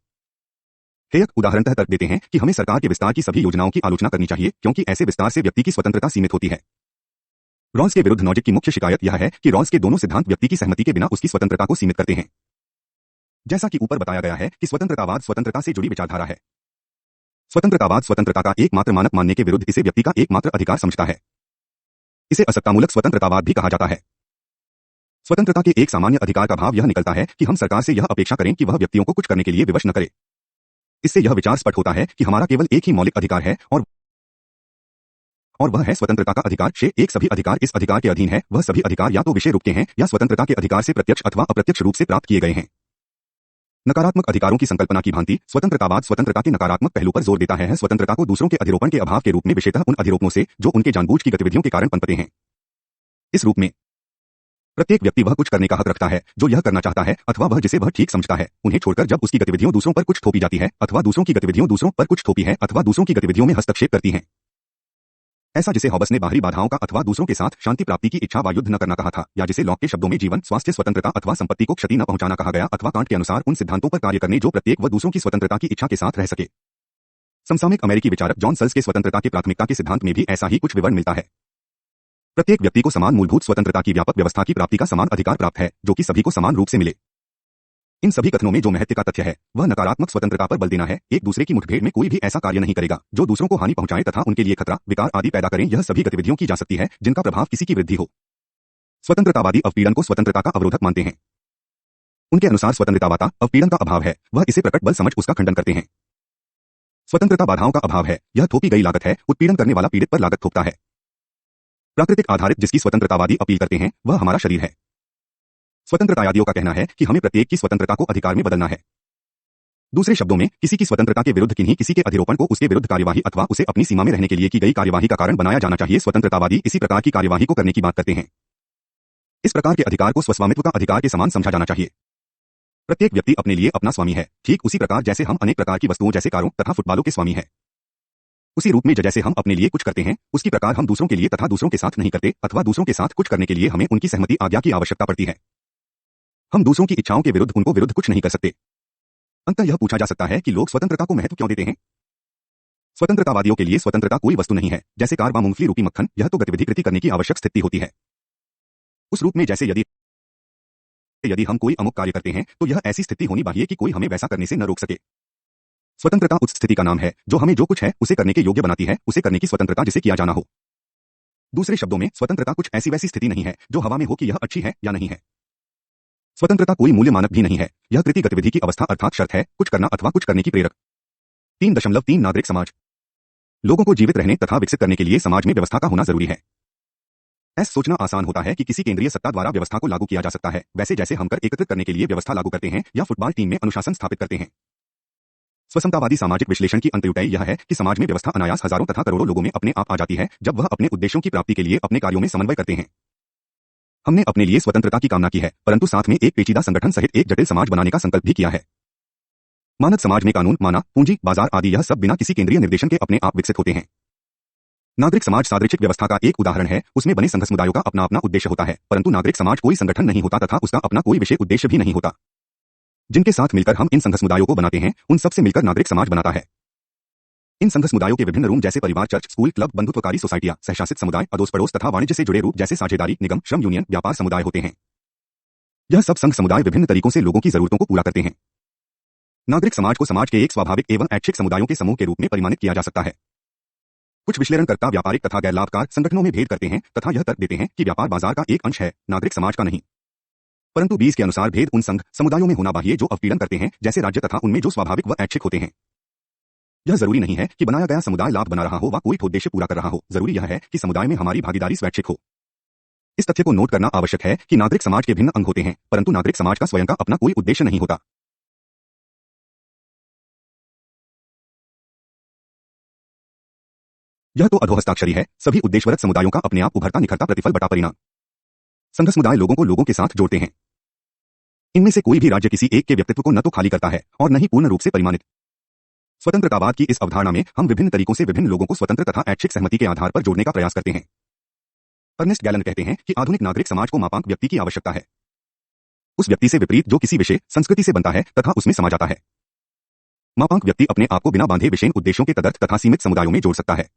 हेयक उदाहरणतः तर्क देते हैं कि हमें सरकार के विस्तार की सभी योजनाओं की आलोचना करनी चाहिए क्योंकि ऐसे विस्तार से व्यक्ति की स्वतंत्रता सीमित होती है। रॉल्स के विरुद्ध नॉजिक की मुख्य शिकायत यह है कि रॉल्स के दोनों सिद्धांत व्यक्ति की सहमति के बिना उसकी स्वतंत्रता को सीमित करते हैं। जैसा कि ऊपर बताया गया है कि स्वतंत्रतावाद स्वतंत्रता से जुड़ी विचारधारा है। स्वतंत्रतावाद स्वतंत्रता का एकमात्र मानक मानने के विरुद्ध इसे व्यक्ति का एकमात्र अधिकार समझता है। इसे असत्तामूलक स्वतंत्रतावाद भी कहा जाता है। स्वतंत्रता के एक सामान्य अधिकार का भाव यह निकलता है कि हम सरकार से यह अपेक्षा करें कि वह व्यक्तियों को कुछ करने के लिए विवश न करे। इससे यह विचार स्पष्ट होता है कि हमारा केवल एक ही मौलिक अधिकार है और वह है स्वतंत्रता का अधिकार। एक सभी अधिकार इस अधिकार के अधीन है। वह सभी अधिकार या तो विषय रूप के हैं या स्वतंत्रता के अधिकार से प्रत्यक्ष अथवा अप्रत्यक्ष रूप से प्राप्त किए गए हैं। नकारात्मक अधिकारों की संकल्पना की भांति स्वतंत्रतावाद स्वतंत्रता के नकारात्मक पहलू पर जोर देता है। स्वतंत्रता को दूसरों के अधिरोपण के अभाव के रूप में, विशेषतः उन अधिरोपणों से जो उनके जानबूझ की गतिविधियों के कारण पनपते हैं। इस रूप में प्रत्येक व्यक्ति वह कुछ करने का हक रखता है जो यह करना चाहता है अथवा वह जिसे वह ठीक समझता है, उन्हें छोड़कर जब उसकी गतिविधियों दूसरों पर कुछ थोपी जाती है अथवा दूसरों की गतिविधियों दूसरों पर कुछ थोपी है अथवा दूसरों की गतिविधियों में हस्तक्षेप करती हैं। ऐसा जिसे हॉबस ने बाहरी बाधाओं का अथवा दूसरों के साथ शांति प्राप्ति की इच्छा व युद्ध न करना कहा था, या जिसे लॉक के शब्दों में जीवन, स्वास्थ्य, स्वतंत्रता अथवा संपत्ति को क्षति न पहुंचाना कहा गया, अथवा कांट के अनुसार उन सिद्धांतों पर कार्य करने जो प्रत्येक व दूसरों की स्वतंत्रता की इच्छा के साथ रह सके। समसामयिक अमेरिकी विचारक जॉन सल्स के स्वतंत्रता की प्राथमिकता के सिद्धांत में भी ऐसा ही कुछ विवरण मिलता है। प्रत्येक व्यक्ति को समान मूलभूत स्वतंत्रता की व्यापक व्यवस्था की प्राप्ति का समान अधिकार प्राप्त है, जो कि सभी को समान रूप से मिले। इन सभी कथनों में जो महत्व का तथ्य है वह नकारात्मक स्वतंत्रता पर बल देना है। एक दूसरे की मुठभेड़ में कोई भी ऐसा कार्य नहीं करेगा जो दूसरों को हानि पहुंचाए तथा उनके लिए खतरा, विकार आदि पैदा करें। यह सभी गतिविधियों की जा सकती है जिनका प्रभाव किसी की वृद्धि हो। स्वतंत्रतावादी अवपीड़न को स्वतंत्रता का अवरोधक मानते हैं। उनके अनुसार स्वतंत्रतावादी अवपीड़न का अभाव है, वह इसे प्रकट बल समझ उसका खंडन करते हैं। स्वतंत्रता बाधाओं का अभाव है, यह थोपी गई लागत है। उत्पीड़न करने वाला पीड़ित पर लागत थोपता है। प्राकृतिक आधारित जिसकी स्वतंत्रतावादी अपील करते हैं वह हमारा शरीर है। स्वतंत्रतावादियों का कहना है कि हमें प्रत्येक की स्वतंत्रता को अधिकार में बदलना है। दूसरे शब्दों में, किसी की स्वतंत्रता के विरुद्ध किन्हीं किसी के अधिरोपण को उसके विरुद्ध कार्यवाही अथवा उसे अपनी सीमा में रहने के लिए की गई कार्यवाही का कारण बनाया जाना चाहिए। स्वतंत्रतावादी इसी प्रकार की कार्यवाही को करने की बात करते हैं। इस प्रकार के अधिकार को स्वस्वामित्व का अधिकार के समान समझा जाना चाहिए। प्रत्येक व्यक्ति अपने लिए अपना स्वामी है, ठीक उसी प्रकार जैसे हम अनेक प्रकार की वस्तुओं जैसे कारों तथा फुटबॉलों के स्वामी है। उसी रूप में जैसे हम अपने लिए कुछ करते हैं, उसी प्रकार हम दूसरों के लिए तथा दूसरों के साथ नहीं करते, अथवा दूसरों के साथ कुछ करने के लिए हमें उनकी सहमति आज्ञा की आवश्यकता पड़ती है। हम दूसरों की इच्छाओं के विरुद्ध उनको विरुद्ध कुछ नहीं कर सकते। अंततः यह पूछा जा सकता है कि लोग स्वतंत्रता को महत्व क्यों देते हैं। स्वतंत्रतावादियों के लिए स्वतंत्रता कोई वस्तु नहीं है, जैसे कार व मूंगफली रूपी मक्खन, यह तो गतिविधि कृति करने की आवश्यक स्थिति होती है। उस रूप में जैसे यदि यदि हम कोई अमुक कार्य करते हैं तो यह ऐसी स्थिति होनी चाहिए कि कोई हमें वैसा करने से न रोक सके। स्वतंत्रता उस स्थिति का नाम है जो हमें जो कुछ है उसे करने के योग्य बनाती है, उसे करने की स्वतंत्रता जिसे किया जाना हो। दूसरे शब्दों में स्वतंत्रता कुछ ऐसी वैसी स्थिति नहीं है जो हवा में हो कि यह अच्छी है या नहीं है। स्वतंत्रता कोई मूल्य मानक भी नहीं है, यह कृति गतिविधि की अवस्था अर्थात शर्त है, कुछ करना अथवा कुछ करने की प्रेरक। 3.3 नागरिक समाज। लोगों को जीवित रहने तथा विकसित करने के लिए समाज में व्यवस्था का होना जरूरी है। ऐसा सोचना आसान होता है कि किसी केंद्रीय सत्ता द्वारा व्यवस्था को लागू किया जा सकता है, वैसे जैसे हम कर एकत्रित करने के लिए व्यवस्था लागू करते हैं या फुटबॉल टीम में अनुशासन स्थापित करते हैं। स्वसमतावादी सामाजिक विश्लेषण की अंतर्युक्ति यह है कि समाज में व्यवस्था अनायास हजारों तथा करोड़ों लोगों में अपने आप आ जाती है जब वह अपने उद्देश्यों की प्राप्ति के लिए अपने कार्यों में समन्वय करते हैं। हमने अपने लिए स्वतंत्रता की कामना की है, परंतु साथ में एक पेचीदा संगठन सहित एक जटिल समाज बनाने का संकल्प भी किया है। मानव समाज में कानून, माना, पूंजी, बाजार आदि यह सब बिना किसी केंद्रीय निर्देशन के अपने आप विकसित होते हैं। नागरिक समाज सादृशिक व्यवस्था का एक उदाहरण है, उसमें बने संघ समुदायों का अपना अपना उद्देश्य होता है, परंतु नागरिक समाज कोई संगठन नहीं होता तथा उसका अपना कोई विशेष उद्देश्य भी नहीं होता। जिनके साथ मिलकर हम इन संघ समुदायों को बनाते हैं, उन सबसे मिलकर नागरिक समाज बनाता है। इन संघ समुदायों के विभिन्न रूप जैसे परिवार, चर्च, स्कूल, क्लब, बंधुत्वकारी सोसाइटियां, सहशासित समुदाय, अड़ोस पड़ोस तथा वाणिज्य से जुड़े रूप जैसे साझेदारी, निगम, श्रम यूनियन, व्यापार समुदाय होते हैं। यह सब संघ समुदाय विभिन्न तरीकों से लोगों की जरूरतों को पूरा करते हैं। नागरिक समाज को समाज के एक स्वाभाविक एवं ऐच्छिक समुदायों के समूह के रूप में परिमाणित किया जा सकता है। कुछ विश्लेषणकर्ता व्यापारिक तथा गैर लाभकार संगठनों में भेद करते हैं तथा यह तर्क देते हैं कि व्यापार बाजार का एक अंश है, नागरिक समाज का नहीं। परंतु 20 के अनुसार भेद उन संघ समुदायों में होना चाहिए जो अवपीड़न करते हैं, जैसे राज्य तथा उनमें जो स्वाभाविक व ऐच्छिक होते हैं। यह जरूरी नहीं है कि बनाया गया समुदाय लाभ बना रहा हो व कोई उद्देश्य पूरा कर रहा हो, जरूरी यह है कि समुदाय में हमारी भागीदारी स्वैच्छिक हो। इस तथ्य को नोट करना आवश्यक है कि नागरिक समाज के भिन्न अंग होते हैं, परंतु नागरिक समाज का स्वयं का अपना कोई उद्देश्य नहीं होता। यह तो अधोहस्ताक्षरी है, सभी उद्देश्यवरत समुदायों का अपने आप उभरता निखरता प्रतिफल बटा परिणाम। संघ समुदाय लोगों को लोगों के साथ जोड़ते हैं। इनमें से कोई भी राज्य किसी एक के व्यक्तित्व को न तो खाली करता है और न ही पूर्ण रूप से परिमाणित। स्वतंत्रतावाद की इस अवधारणा में हम विभिन्न तरीकों से विभिन्न लोगों को स्वतंत्र तथा ऐच्छिक सहमति के आधार पर जोड़ने का प्रयास करते हैं। अर्नेस्ट गैलन कहते हैं कि आधुनिक नागरिक समाज को मापांक व्यक्ति की आवश्यकता है, उस व्यक्ति से विपरीत जो किसी विषय संस्कृति से बनता है तथा उसमें समा जाता है। मापांक व्यक्ति अपने आप को बिना बांधे विषय उद्देश्यों के तदर्थ तथा सीमित समुदायों में जोड़ सकता है।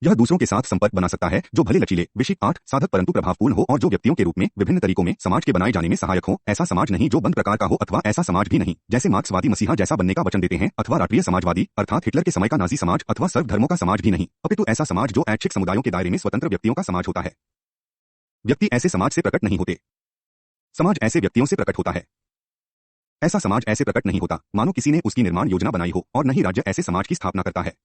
यह दूसरों के साथ संपर्क बना सकता है जो भले लचीले, विषय, आठ, साधक परंतु प्रभावपूर्ण हो और जो व्यक्तियों के रूप में विभिन्न तरीकों में समाज के बनाए जाने में सहायक हो। ऐसा समाज नहीं जो बंद प्रकार का हो अथवा ऐसा समाज भी नहीं जैसे मार्क्सवादी मसीहा जैसा बनने का वचन देते हैं, अथवा राष्ट्रीय समाजवादी अर्थात हिटलर के समय का नाजी समाज अथवा सर्व धर्मों का समाज भी नहीं, अपितु ऐसा समाज जो ऐच्छिक समुदायों के दायरे में स्वतंत्र व्यक्तियों का समाज होता है। व्यक्ति ऐसे समाज से प्रकट नहीं होते, समाज ऐसे व्यक्तियों से प्रकट होता है। ऐसा समाज ऐसे प्रकट नहीं होता मानो किसी ने उसकी निर्माण योजना बनाई हो, और न ही राज्य ऐसे समाज की स्थापना करता है।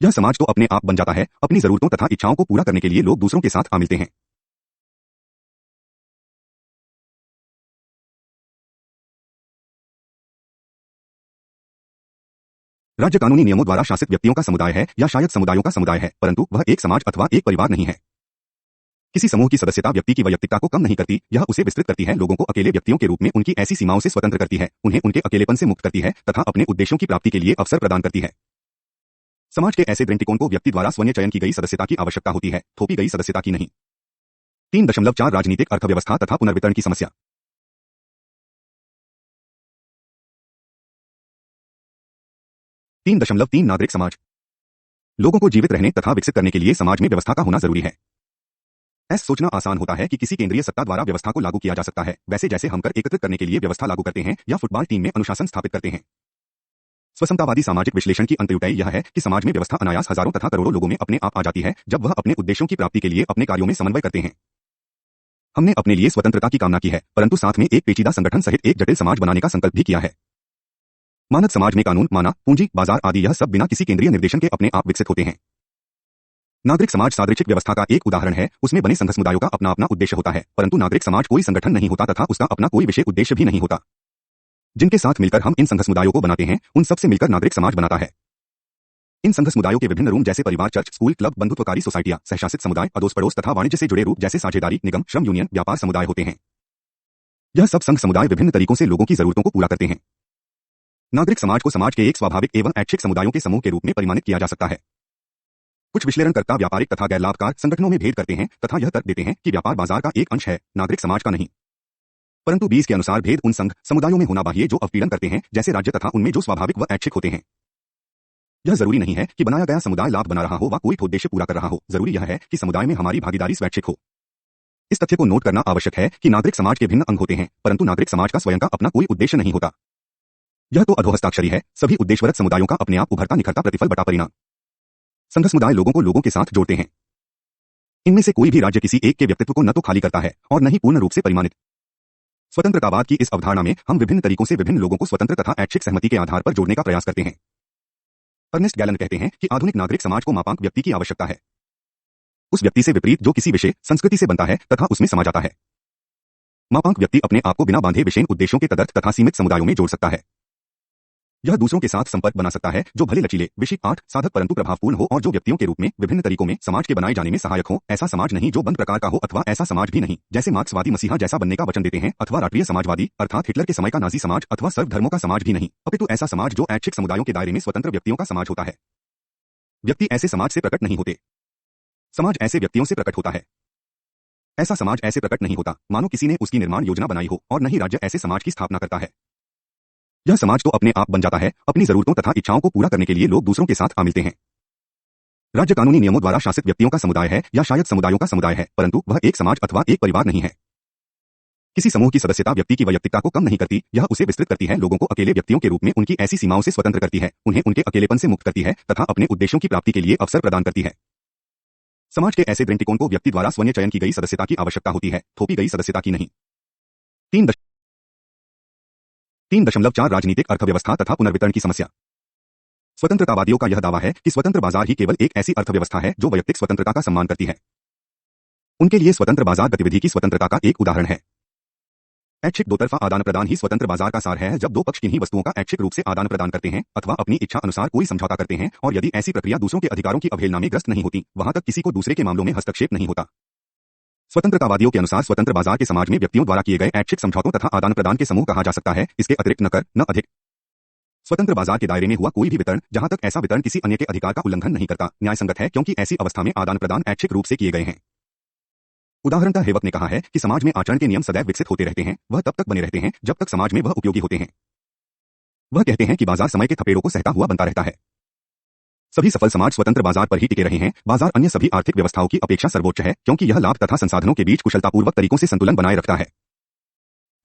यह समाज तो अपने आप बन जाता है, अपनी जरूरतों तथा इच्छाओं को पूरा करने के लिए लोग दूसरों के साथ आ मिलते हैं। राज्य कानूनी नियमों द्वारा शासित व्यक्तियों का समुदाय है या शायद समुदायों का समुदाय है, परंतु वह एक समाज अथवा एक परिवार नहीं है। किसी समूह की सदस्यता व्यक्ति की वैयक्तिकता को कम नहीं करती, यह उसे विस्तृत करती है, लोगों को अकेले व्यक्तियों के रूप में उनकी ऐसी सीमाओं से स्वतंत्र करती है, उन्हें उनके अकेलेपन से मुक्त करती है तथा अपने उद्देश्यों की प्राप्ति के लिए अवसर प्रदान करती है। समाज के ऐसे दृष्टिकोण को व्यक्ति द्वारा स्वयं चयन की गई सदस्यता की आवश्यकता होती है, थोपी गई सदस्यता की नहीं। 3.4 राजनीतिक अर्थव्यवस्था तथा पुनर्वितरण की समस्या। 3.3 नागरिक समाज। लोगों को जीवित रहने तथा विकसित करने के लिए समाज में व्यवस्था का होना जरूरी है। ऐसा सोचना आसान होता है कि किसी केंद्रीय सत्ता द्वारा व्यवस्था को लागू किया जा सकता है, वैसे जैसे हम कर एकत्रित करने के लिए व्यवस्था लागू करते हैं या फुटबॉल टीम में अनुशासन स्थापित करते हैं। स्वसमतावादी सामाजिक विश्लेषण की अंतर्युक्ति यह है कि समाज में व्यवस्था अनायास हजारों तथा करोड़ों लोगों में अपने आप आ जाती है जब वह अपने उद्देश्यों की प्राप्ति के लिए अपने कार्यों में समन्वय करते हैं। हमने अपने लिए स्वतंत्रता की कामना की है, परंतु साथ में एक पेचीदा संगठन सहित एक जटिल समाज बनाने का संकल्प भी किया है। मानव समाज में कानून, माना, पूंजी, बाजार आदि यह सब बिना किसी केंद्रीय निर्देशन के अपने आप विकसित होते हैं। नागरिक समाज सादृशिक व्यवस्था का एक उदाहरण है, उसमें बने संघ समुदायों का अपना अपना उद्देश्य होता है, परंतु नागरिक समाज कोई संगठन नहीं होता तथा उसका अपना कोई विशेष उद्देश्य भी नहीं होता। जिनके साथ मिलकर हम इन संघ समुदायों को बनाते हैं, उन सबसे मिलकर नागरिक समाज बनाता है। इन संघ समुदायों के विभिन्न रूप जैसे परिवार, चर्च, स्कूल, क्लब, बंधुत्वकारी सोसाइटियां, सहशासित समुदाय, अड़ोस पड़ोस तथा वाणिज्य से जुड़े रूप जैसे साझेदारी, निगम, श्रम यूनियन, व्यापार समुदाय होते हैं। यह सब संघ समुदाय विभिन्न तरीकों से लोगों की जरूरतों को पूरा करते हैं। नागरिक समाज को समाज के एक स्वाभाविक एवं ऐच्छिक समुदायों के समूह के रूप में परिमाणित किया जा सकता है। कुछ विश्लेषणकर्ता व्यापारिक तथा गैर लाभकार संगठनों में भेद करते हैं तथा यह तर्क देते हैं कि व्यापार बाजार का एक अंश है, नागरिक समाज का नहीं। परंतु बीस के अनुसार भेद उन संघ समुदायों में होना चाहिए जो अवपीड़न करते हैं, जैसे राज्य, तथा उनमें जो स्वाभाविक व ऐच्छिक होते हैं। यह जरूरी नहीं है कि बनाया गया समुदाय लाभ बना रहा हो व कोई उद्देश्य पूरा कर रहा हो, जरूरी यह है कि समुदाय में हमारी भागीदारी स्वैच्छिक हो। इस तथ्य को नोट करना आवश्यक है कि नागरिक समाज के भिन्न अंग होते हैं, परंतु नागरिक समाज का स्वयं का अपना कोई उद्देश्य नहीं होता। यह तो अधोहस्ताक्षरी है, सभी उद्देश्यवरत समुदायों का अपने आप उभरता निखरता प्रतिफल बटा परिणाम। संघ समुदाय लोगों को लोगों के साथ जोड़ते हैं। इनमें से कोई भी राज्य किसी एक के व्यक्तित्व को न तो खाली करता है और न ही पूर्ण रूप से परिमाणित। स्वतंत्रतावाद की इस अवधारणा में हम विभिन्न तरीकों से विभिन्न लोगों को स्वतंत्र तथा ऐच्छिक सहमति के आधार पर जोड़ने का प्रयास करते हैं। अर्नेस्ट गैलन कहते हैं कि आधुनिक नागरिक समाज को मापांक व्यक्ति की आवश्यकता है, उस व्यक्ति से विपरीत जो किसी विषय संस्कृति से बनता है तथा उसमें समा जाता है। मापांक व्यक्ति अपने आप को बिना बांधे विषय उद्देश्यों के तदर्थ तथा सीमित समुदायों में जोड़ सकता है। यह दूसरों के साथ संपर्क बना सकता है जो भले लचीले, विषय आठ साधक परंतु प्रभावपूर्ण हो और जो व्यक्तियों के रूप में विभिन्न तरीकों में समाज के बनाए जाने में सहायक हो। ऐसा समाज नहीं जो बंद प्रकार का हो, अथवा ऐसा समाज भी नहीं जैसे मार्क्सवादी मसीहा जैसा बनने का वचन देते हैं, अथवा राष्ट्रीय समाजवादी अर्थात हिटलर के समय का नाजी समाज, अथवा सर्वधर्मों का समाज भी नहीं, अपितु ऐसा समाज जो ऐच्छिक समुदायों के दायरे में स्वतंत्र व्यक्तियों का समाज होता है। व्यक्ति ऐसे समाज से प्रकट नहीं होते, समाज ऐसे व्यक्तियों से प्रकट होता है। ऐसा समाज ऐसे प्रकट नहीं होता मानो किसी ने उसकी निर्माण योजना बनाई हो, और न ही राज्य ऐसे समाज की स्थापना करता है। यह समाज तो अपने आप बन जाता है, अपनी जरूरतों तथा इच्छाओं को पूरा करने के लिए लोग दूसरों के साथ आ मिलते हैं। राज्य कानूनी नियमों द्वारा शासित व्यक्तियों का समुदाय है या शायद समुदायों का समुदाय है, परंतु वह एक समाज अथवा एक परिवार नहीं है। किसी समूह की सदस्यता व्यक्ति की वैयक्तिकता को कम नहीं करती, यह उसे विस्तृत करती है, लोगों को अकेले व्यक्तियों के रूप में उनकी ऐसी सीमाओं से स्वतंत्र करती है, उन्हें उनके अकेलेपन से मुक्त करती है तथा अपने उद्देश्यों की प्राप्ति के लिए अवसर प्रदान करती है। समाज के ऐसे दृष्टिकोण को व्यक्ति द्वारा स्वयं चयन की गई सदस्यता की आवश्यकता होती है, थोपी गई सदस्यता की नहीं। 3.4 राजनीतिक अर्थव्यवस्था तथा पुनर्वितरण की समस्या। स्वतंत्रतावादियों का यह दावा है कि स्वतंत्र बाजार ही केवल एक ऐसी अर्थव्यवस्था है जो वैयक्तिक स्वतंत्रता का सम्मान करती है। उनके लिए स्वतंत्र बाजार गतिविधि की स्वतंत्रता का एक उदाहरण है। ऐच्छिक दो तरफा आदान प्रदान ही स्वतंत्र बाजार का सार है, जब दो पक्ष किन्हीं वस्तुओं का ऐच्छिक रूप से आदान प्रदान करते हैं अथवा अपनी इच्छा अनुसार कोई समझौता करते हैं, और यदि ऐसी प्रक्रिया दूसरों के अधिकारों की अवहेलना में ग्रस्त नहीं होती, वहां तक किसी को दूसरे के मामलों में हस्तक्षेप नहीं होता। स्वतंत्रतावादियों के अनुसार स्वतंत्र बाजार के समाज में व्यक्तियों द्वारा किए गए ऐच्छिक समझौतों तथा आदान प्रदान के समूह कहा जा सकता है, इसके अतिरिक्त न कर न अधिक। स्वतंत्र बाजार के दायरे में हुआ कोई भी वितरण, जहां तक ऐसा वितरण किसी अन्य के अधिकार का उल्लंघन नहीं करता, न्यायसंगत है, क्योंकि ऐसी अवस्था में आदान प्रदान ऐच्छिक रूप से किए गए हैं। उदाहरणतः हेवक ने कहा है कि समाज में आचरण के नियम सदैव विकसित होते रहते हैं, वह तब तक बने रहते हैं जब तक समाज में वह उपयोगी होते हैं। वह कहते हैं कि बाजार समय के थपेड़ों को सहता हुआ बनता रहता है। सभी सफल समाज स्वतंत्र बाजार पर ही टिके रहे हैं। बाजार अन्य सभी आर्थिक व्यवस्थाओं की अपेक्षा सर्वोच्च है, क्योंकि यह लाभ तथा संसाधनों के बीच कुशलतापूर्वक तरीकों से संतुलन बनाए रखता है।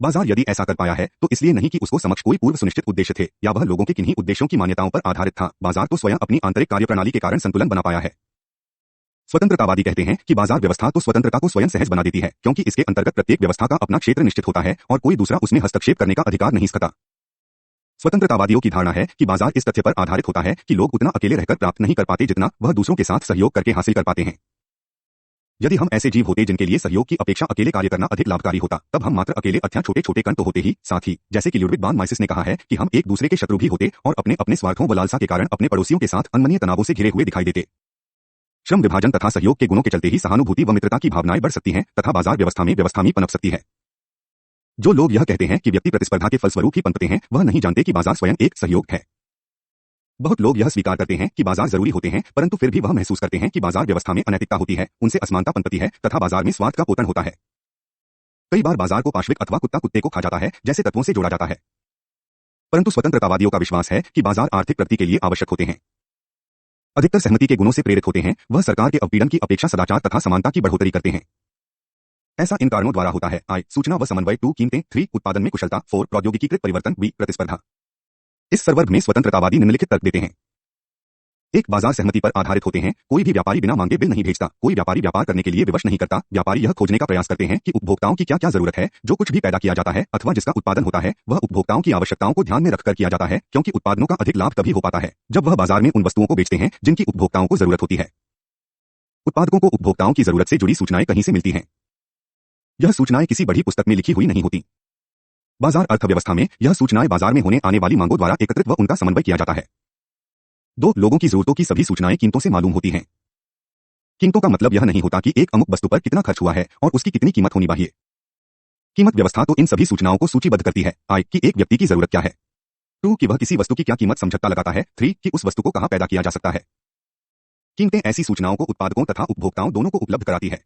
बाजार यदि ऐसा कर पाया है तो इसलिए नहीं कि उसको समक्ष कोई पूर्व सुनिश्चित उद्देश्य थे या वह लोगों के किन्हीं उद्देश्यों की मान्यताओं पर आधारित था। बाजार तो स्वयं अपनी आंतरिक कार्यप्रणाली के कारण संतुलन बना पाया है। स्वतंत्रतावादी कहते हैं कि बाजार व्यवस्था तो स्वतंत्रता को स्वयं सहज बना देती है, क्योंकि इसके अंतर्गत प्रत्येक व्यवस्था का अपना क्षेत्र निश्चित होता है और कोई दूसरा उसमें हस्तक्षेप करने का अधिकार नहीं सकता। स्वतंत्रतावादियों की धारणा है कि बाजार इस तथ्य पर आधारित होता है कि लोग उतना अकेले रहकर प्राप्त नहीं कर पाते जितना वह दूसरों के साथ सहयोग करके हासिल कर पाते हैं। यदि हम ऐसे जीव होते जिनके लिए सहयोग की अपेक्षा अकेले कार्य करना अधिक लाभकारी होता, तब हम मात्र अकेले अथवा छोटे छोटे कण तो होते ही, साथ ही जैसे कि ल्यूडविग वान माइसेस ने कहा है कि हम एक दूसरे के शत्रु भी होते और अपने अपने स्वार्थों व लालसा के कारण अपने पड़ोसियों के साथ अनमनीय तनावों से घिरे हुए दिखाई देते। श्रम विभाजन तथा सहयोग के गुणों के चलते ही सहानुभूति व मित्रता की भावनाएं बढ़ सकती हैं तथा बाजार व्यवस्था में व्यवस्थामी पनप सकती है। जो लोग यह कहते हैं कि व्यक्ति प्रतिस्पर्धा के फलस्वरूप ही पनपते हैं, वह नहीं जानते कि बाजार स्वयं एक सहयोग है। बहुत लोग यह स्वीकार करते हैं कि बाजार जरूरी होते हैं, परंतु फिर भी वह महसूस करते हैं कि बाजार व्यवस्था में अनैतिकता होती है, उनसे असमानता पनपती है तथा बाजार में स्वार्थ का पोषण होता है। कई बार बाजार को पाश्विक अथवा कुत्ता कुत्ते को खा जाता है जैसे तत्वों से जोड़ा जाता है। परंतु स्वतंत्रतावादियों का विश्वास है कि बाजार आर्थिक प्रगति के लिए आवश्यक होते हैं, अधिकतर सहमति के गुणों से प्रेरित होते हैं, वह सरकार के अपीड़न की अपेक्षा सदाचार तथा समानता की बढ़ोतरी करते हैं। ऐसा इन कारणों द्वारा होता है। आय, सूचना व समन्वय। 2 कीमतें। 3 उत्पादन में कुशलता। 4 प्रौद्योगिकीकृत परिवर्तन। बी प्रतिस्पर्धा। इस सर्वर्ग में स्वतंत्रतावादी निम्नलिखित तर्क देते हैं। एक बाजार सहमति पर आधारित होते हैं। कोई भी व्यापारी बिना मांगे बिल नहीं भेजता, कोई व्यापारी व्यापार करने के लिए विवश नहीं करता। व्यापारी यह खोजने का प्रयास करते हैं कि उपभोक्ताओं की क्या क्या जरूरत है। जो कुछ भी पैदा किया जाता है अथवा जिसका उत्पादन होता है वह उपभोक्ताओं की आवश्यकताओं को ध्यान में रखकर किया जाता है, क्योंकि उत्पादनों का अधिक लाभ तभी हो पाता है जब वह बाजार में उन वस्तुओं को बेचते हैं जिनकी उपभोक्ताओं को जरूरत होती है। उत्पादकों को उपभोक्ताओं की जरूरत से जुड़ी सूचनाएं कहीं से मिलती हैं। यह सूचनाएं किसी बड़ी पुस्तक में लिखी हुई नहीं होती। बाजार अर्थव्यवस्था में यह सूचनाएं बाजार में होने आने वाली मांगों द्वारा एकत्रित व उनका समन्वय किया जाता है। 2 लोगों की जरूरतों की सभी सूचनाएं कीमतों से मालूम होती हैं। कीमतों का मतलब यह नहीं होता कि एक अमुक वस्तु पर कितना खर्च हुआ है और उसकी कितनी कीमत होनी चाहिए। कीमत व्यवस्था तो इन सभी सूचनाओं को सूचीबद्ध करती है। आय, कि एक व्यक्ति की जरूरत क्या है। 2 कि वह किसी वस्तु की क्या कीमत समझौता लगाता है। 3 कि उस वस्तु को कहां पैदा किया जा सकता है। कीमतें ऐसी सूचनाओं को उत्पादकों तथा उपभोक्ताओं दोनों को उपलब्ध कराती है।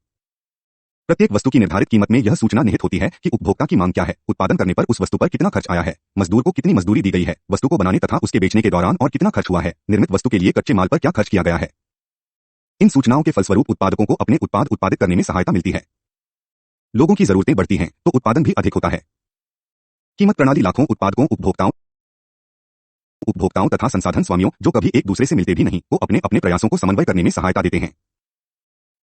प्रत्येक वस्तु की निर्धारित कीमत में यह सूचना निहित होती है कि उपभोक्ता की मांग क्या है, उत्पादन करने पर उस वस्तु पर कितना खर्च आया है, मजदूर को कितनी मजदूरी दी गई है, वस्तु को बनाने तथा उसके बेचने के दौरान और कितना खर्च हुआ है, निर्मित वस्तु के लिए कच्चे माल पर क्या खर्च किया गया है। इन सूचनाओं के फलस्वरूप उत्पादकों को अपने उत्पाद उत्पादित करने में सहायता मिलती है। लोगों की जरूरतें बढ़ती हैं तो उत्पादन भी अधिक होता है। कीमत प्रणाली लाखों उत्पादकों, उपभोक्ताओं तथा संसाधन स्वामियों जो कभी एक दूसरे से मिलते भी नहीं, को अपने अपने प्रयासों को समन्वय करने में सहायता देते हैं।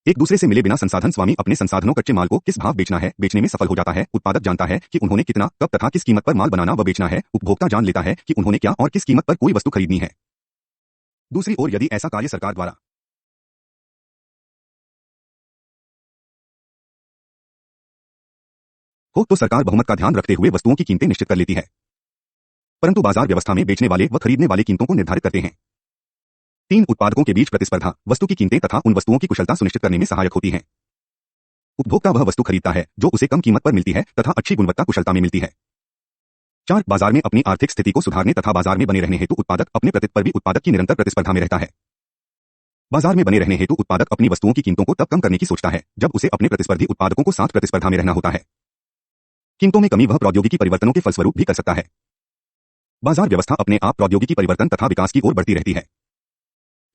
एक दूसरे से मिले बिना संसाधन स्वामी अपने संसाधनों, कच्चे माल को किस भाव बेचना है, बेचने में सफल हो जाता है। उत्पादक जानता है कि उन्होंने कितना, कब तथा किस कीमत पर माल बनाना व बेचना है। उपभोक्ता जान लेता है कि उन्होंने क्या और किस कीमत पर कोई वस्तु खरीदनी है। दूसरी ओर यदि ऐसा कार्य सरकार द्वारा हो तो सरकार बहुमत का ध्यान रखते हुए वस्तुओं की कीमतें निश्चित कर लेती है, परंतु बाजार व्यवस्था में बेचने वाले व खरीदने वाले कीमतों को निर्धारित करते हैं। 3 उत्पादकों के बीच प्रतिस्पर्धा वस्तु की कीमतें तथा उन वस्तुओं की कुशलता सुनिश्चित करने में सहायक होती है। उपभोक्ता वह वस्तु खरीदता है जो उसे कम कीमत पर मिलती है तथा अच्छी गुणवत्ता कुशलता में मिलती है। 4 बाजार में अपनी आर्थिक स्थिति को सुधारने तथा बाजार में बने रहने हेतु उत्पादक अपने प्रतिस्पर्धी उत्पादक की निरंतर प्रतिस्पर्धा में रहता है। बाजार में बने रहने हेतु उत्पादक अपनी वस्तुओं की कीमतों को तब कम करने की सोचता है जब उसे अपने प्रतिस्पर्धी उत्पादकों को साथ प्रतिस्पर्धा में रहना होता है। कीमतों में कमी वह प्रौद्योगिकी परिवर्तनों के फलस्वरूप भी कर सकता है। बाजार व्यवस्था अपने आप प्रौद्योगिकी परिवर्तन तथा विकास की ओर बढ़ती रहती है।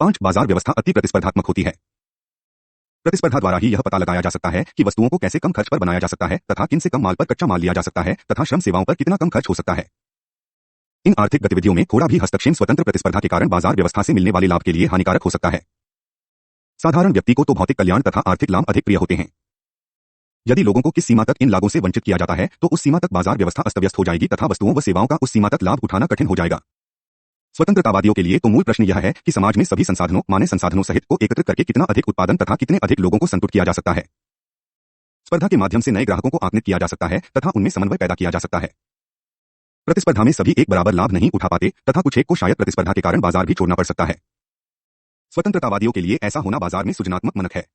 5 बाजार व्यवस्था अति प्रतिस्पर्धात्मक होती है। प्रतिस्पर्धा द्वारा ही यह पता लगाया जा सकता है कि वस्तुओं को कैसे कम खर्च पर बनाया जा सकता है तथा किन से कम माल पर कच्चा माल लिया जा सकता है तथा श्रम सेवाओं पर कितना कम खर्च हो सकता है। इन आर्थिक गतिविधियों में थोड़ा भी हस्तक्षेप स्वतंत्र प्रतिस्पर्धा के कारण बाजार व्यवस्था से मिलने वाले लाभ के लिए हानिकारक हो सकता है। साधारण व्यक्ति को तो भौतिक कल्याण तथा आर्थिक लाभ अधिक प्रिय होते हैं। यदि लोगों को किस सीमा तक इन लाभों से वंचित किया जाता है तो उस सीमा तक बाजार व्यवस्था अस्त व्यस्त हो जाएगी तथा वस्तुओं व सेवाओं का उस सीमा तक लाभ उठाना कठिन हो जाएगा। स्वतंत्रतावादियों के लिए तो मूल प्रश्न यह है कि समाज में सभी संसाधनों, मानव संसाधनों सहित को एकत्रित करके कितना अधिक उत्पादन तथा कितने अधिक लोगों को संतुष्ट किया जा सकता है। स्पर्धा के माध्यम से नए ग्राहकों को आंकनित किया जा सकता है तथा उनमें समन्वय पैदा किया जा सकता है। प्रतिस्पर्धा में सभी एक बराबर लाभ नहीं उठा पाते तथा कुछ एक को शायद प्रतिस्पर्धा के कारण बाजार भी छोड़ना पड़ सकता है। स्वतंत्रतावादियों के लिए ऐसा होना बाजार में सृजनात्मक मनक है।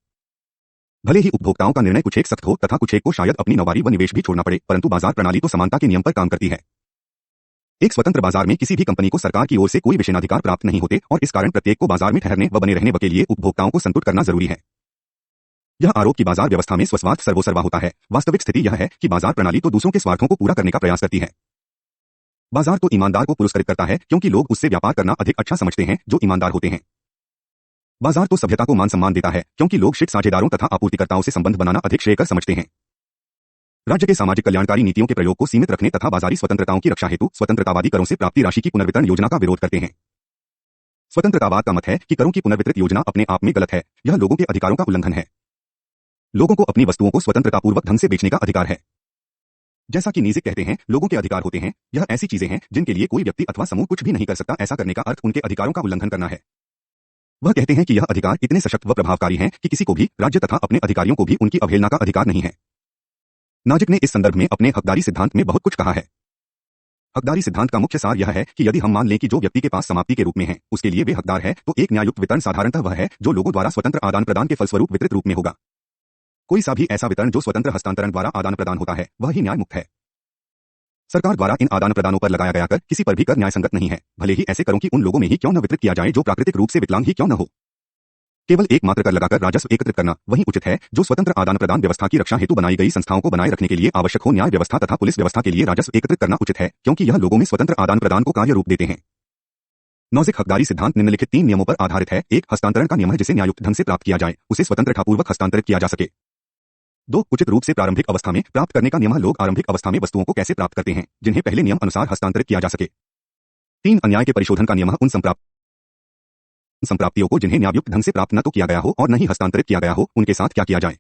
भले ही उपभोक्ताओं का निर्णय कुछ एक सख्त हो तथा कुछ एक को शायद अपनी नौकरी व निवेश भी छोड़ना पड़े, परंतु बाजार प्रणाली तो समानता के नियम पर काम करती है। एक स्वतंत्र बाजार में किसी भी कंपनी को सरकार की ओर से कोई विशेषाधिकार प्राप्त नहीं होते और इस कारण प्रत्येक को बाजार में ठहरने व बने रहने के लिए उपभोक्ताओं को संतुष्ट करना जरूरी है। यह आरोप की बाजार व्यवस्था में स्वस्वार्थ सर्वोसर्वा होता है, वास्तविक स्थिति यह है कि बाजार प्रणाली तो दूसरों के स्वार्थों को पूरा करने का प्रयास करती है। बाजार तो ईमानदार को पुरस्कृत करता है क्योंकि लोग उससे व्यापार करना अधिक अच्छा समझते हैं जो ईमानदार होते हैं। बाजार तो सभ्यता को मान सम्मान देता है क्योंकि लोग शिट साझेदारों तथा आपूर्तिकर्ताओं से संबंध बनाना अधिक श्रेयकर समझते हैं। राज्य के सामाजिक कल्याणकारी नीतियों के प्रयोग को सीमित रखने तथा बाजारी स्वतंत्रताओं की रक्षा हेतु स्वतंत्रतावादी करों से प्राप्ति राशि की पुनर्वितरण योजना का विरोध करते हैं। स्वतंत्रतावाद का मत है कि करों की पुनर्वितरित योजना अपने आप में गलत है, यह लोगों के अधिकारों का उल्लंघन है। लोगों को अपनी वस्तुओं को स्वतंत्रतापूर्वक ढंग से बेचने का अधिकार है। जैसा कि नीजिक कहते हैं, लोगों के अधिकार होते हैं, यह ऐसी चीजें हैं जिनके लिए कोई व्यक्ति अथवा समूह कुछ भी नहीं कर सकता। ऐसा करने का अर्थ उनके अधिकारों का उल्लंघन करना है। वह कहते हैं कि यह अधिकार इतने सशक्त व प्रभावकारी हैं कि किसी को भी राज्य तथा अपने अधिकारियों को भी उनकी अवहेलना का अधिकार नहीं है। नाजिक ने इस संदर्भ में अपने हकदारी सिद्धांत में बहुत कुछ कहा है। हकदारी सिद्धांत का मुख्य सार यह है कि यदि हम मान लें कि जो व्यक्ति के पास समाप्ति के रूप में है उसके लिए वे हकदार है, तो एक न्याययुक्त वितरण साधारणतः वह है जो लोगों द्वारा स्वतंत्र आदान प्रदान के फलस्वरूप वितरित रूप में होगा। कोई सा भी ऐसा वितरण जो स्वतंत्र हस्तांतरण द्वारा आदान प्रदान होता है वह ही न्याय मुक्त है। सरकार द्वारा इन आदान प्रदानों पर लगाया गया कर किसी पर भी कर न्यायसंगत नहीं है, भले ही ऐसे करों की उन लोगों में ही क्यों न वितरित किया जाए जो प्राकृतिक रूप से विकलांग ही क्यों न हो। केवल एकमात्र कर लगाकर राजस्व एकत्रित करना वही उचित है जो स्वतंत्र आदान प्रदान व्यवस्था की रक्षा हेतु बनाई गई संस्थाओं को बनाए रखने के लिए आवश्यक हो। न्याय व्यवस्था तथा पुलिस व्यवस्था के लिए राजस्व एकत्रित करना उचित है क्योंकि यह लोगों में स्वतंत्र आदान प्रदान को कार्य रूप देते हैं। नॉजिक हकदारी सिद्धांत निम्नलिखित 3 नियमों पर आधारित है। 1 हस्तांतरण का नियम है जिसे न्यायुक्त ढंग से प्राप्त किया जाए उसे स्वतंत्रतापूर्वक हस्तांतरित किया जा सके। 2 उचित रूप से प्रारंभिक अवस्था में प्राप्त करने का नियम है। लोग आरंभिक अवस्था में वस्तुओं को कैसे प्राप्त करते हैं जिन्हें पहले नियम अनुसार हस्तांतरित किया जा सके। 3 अन्याय के परिशोधन का नियम है उन संप्राप्तियों को जिन्हें न्याययुक्त ढंग से प्राप्त न तो किया गया हो और न ही हस्तांतरित किया गया हो, उनके साथ क्या किया जाए।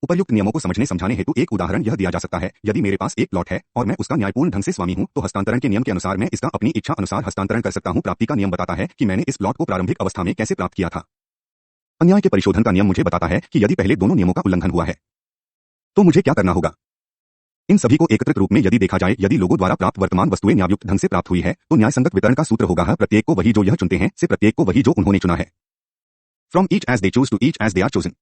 उपर्युक्त नियमों को समझने समझाने हेतु एक उदाहरण यह दिया जा सकता है। यदि मेरे पास एक प्लॉट है और मैं उसका न्यायपूर्ण ढंग से स्वामी हूं तो हस्तांतरण के नियम के अनुसार मैं इसका अपनी इच्छा अनुसार हस्तांतरण कर सकता हूं। प्राप्ति का नियम बताता है कि मैंने इस प्लॉट को प्रारंभिक अवस्था में कैसे प्राप्त किया था। अन्याय के परिशोधन का नियम मुझे बताता है कि यदि पहले दोनों नियमों का उल्लंघन हुआ है तो मुझे क्या करना होगा। इन सभी को एकत्रित रूप में यदि देखा जाए, यदि लोगों द्वारा प्राप्त वर्तमान वस्तुएं न्याययुक्त ढंग से प्राप्त हुई है तो न्यायसंगत वितरण का सूत्र होगा प्रत्येक को वही जो यह चुनते हैं से प्रत्येक को वही जो उन्होंने चुना है। From each as they choose to each as they are chosen।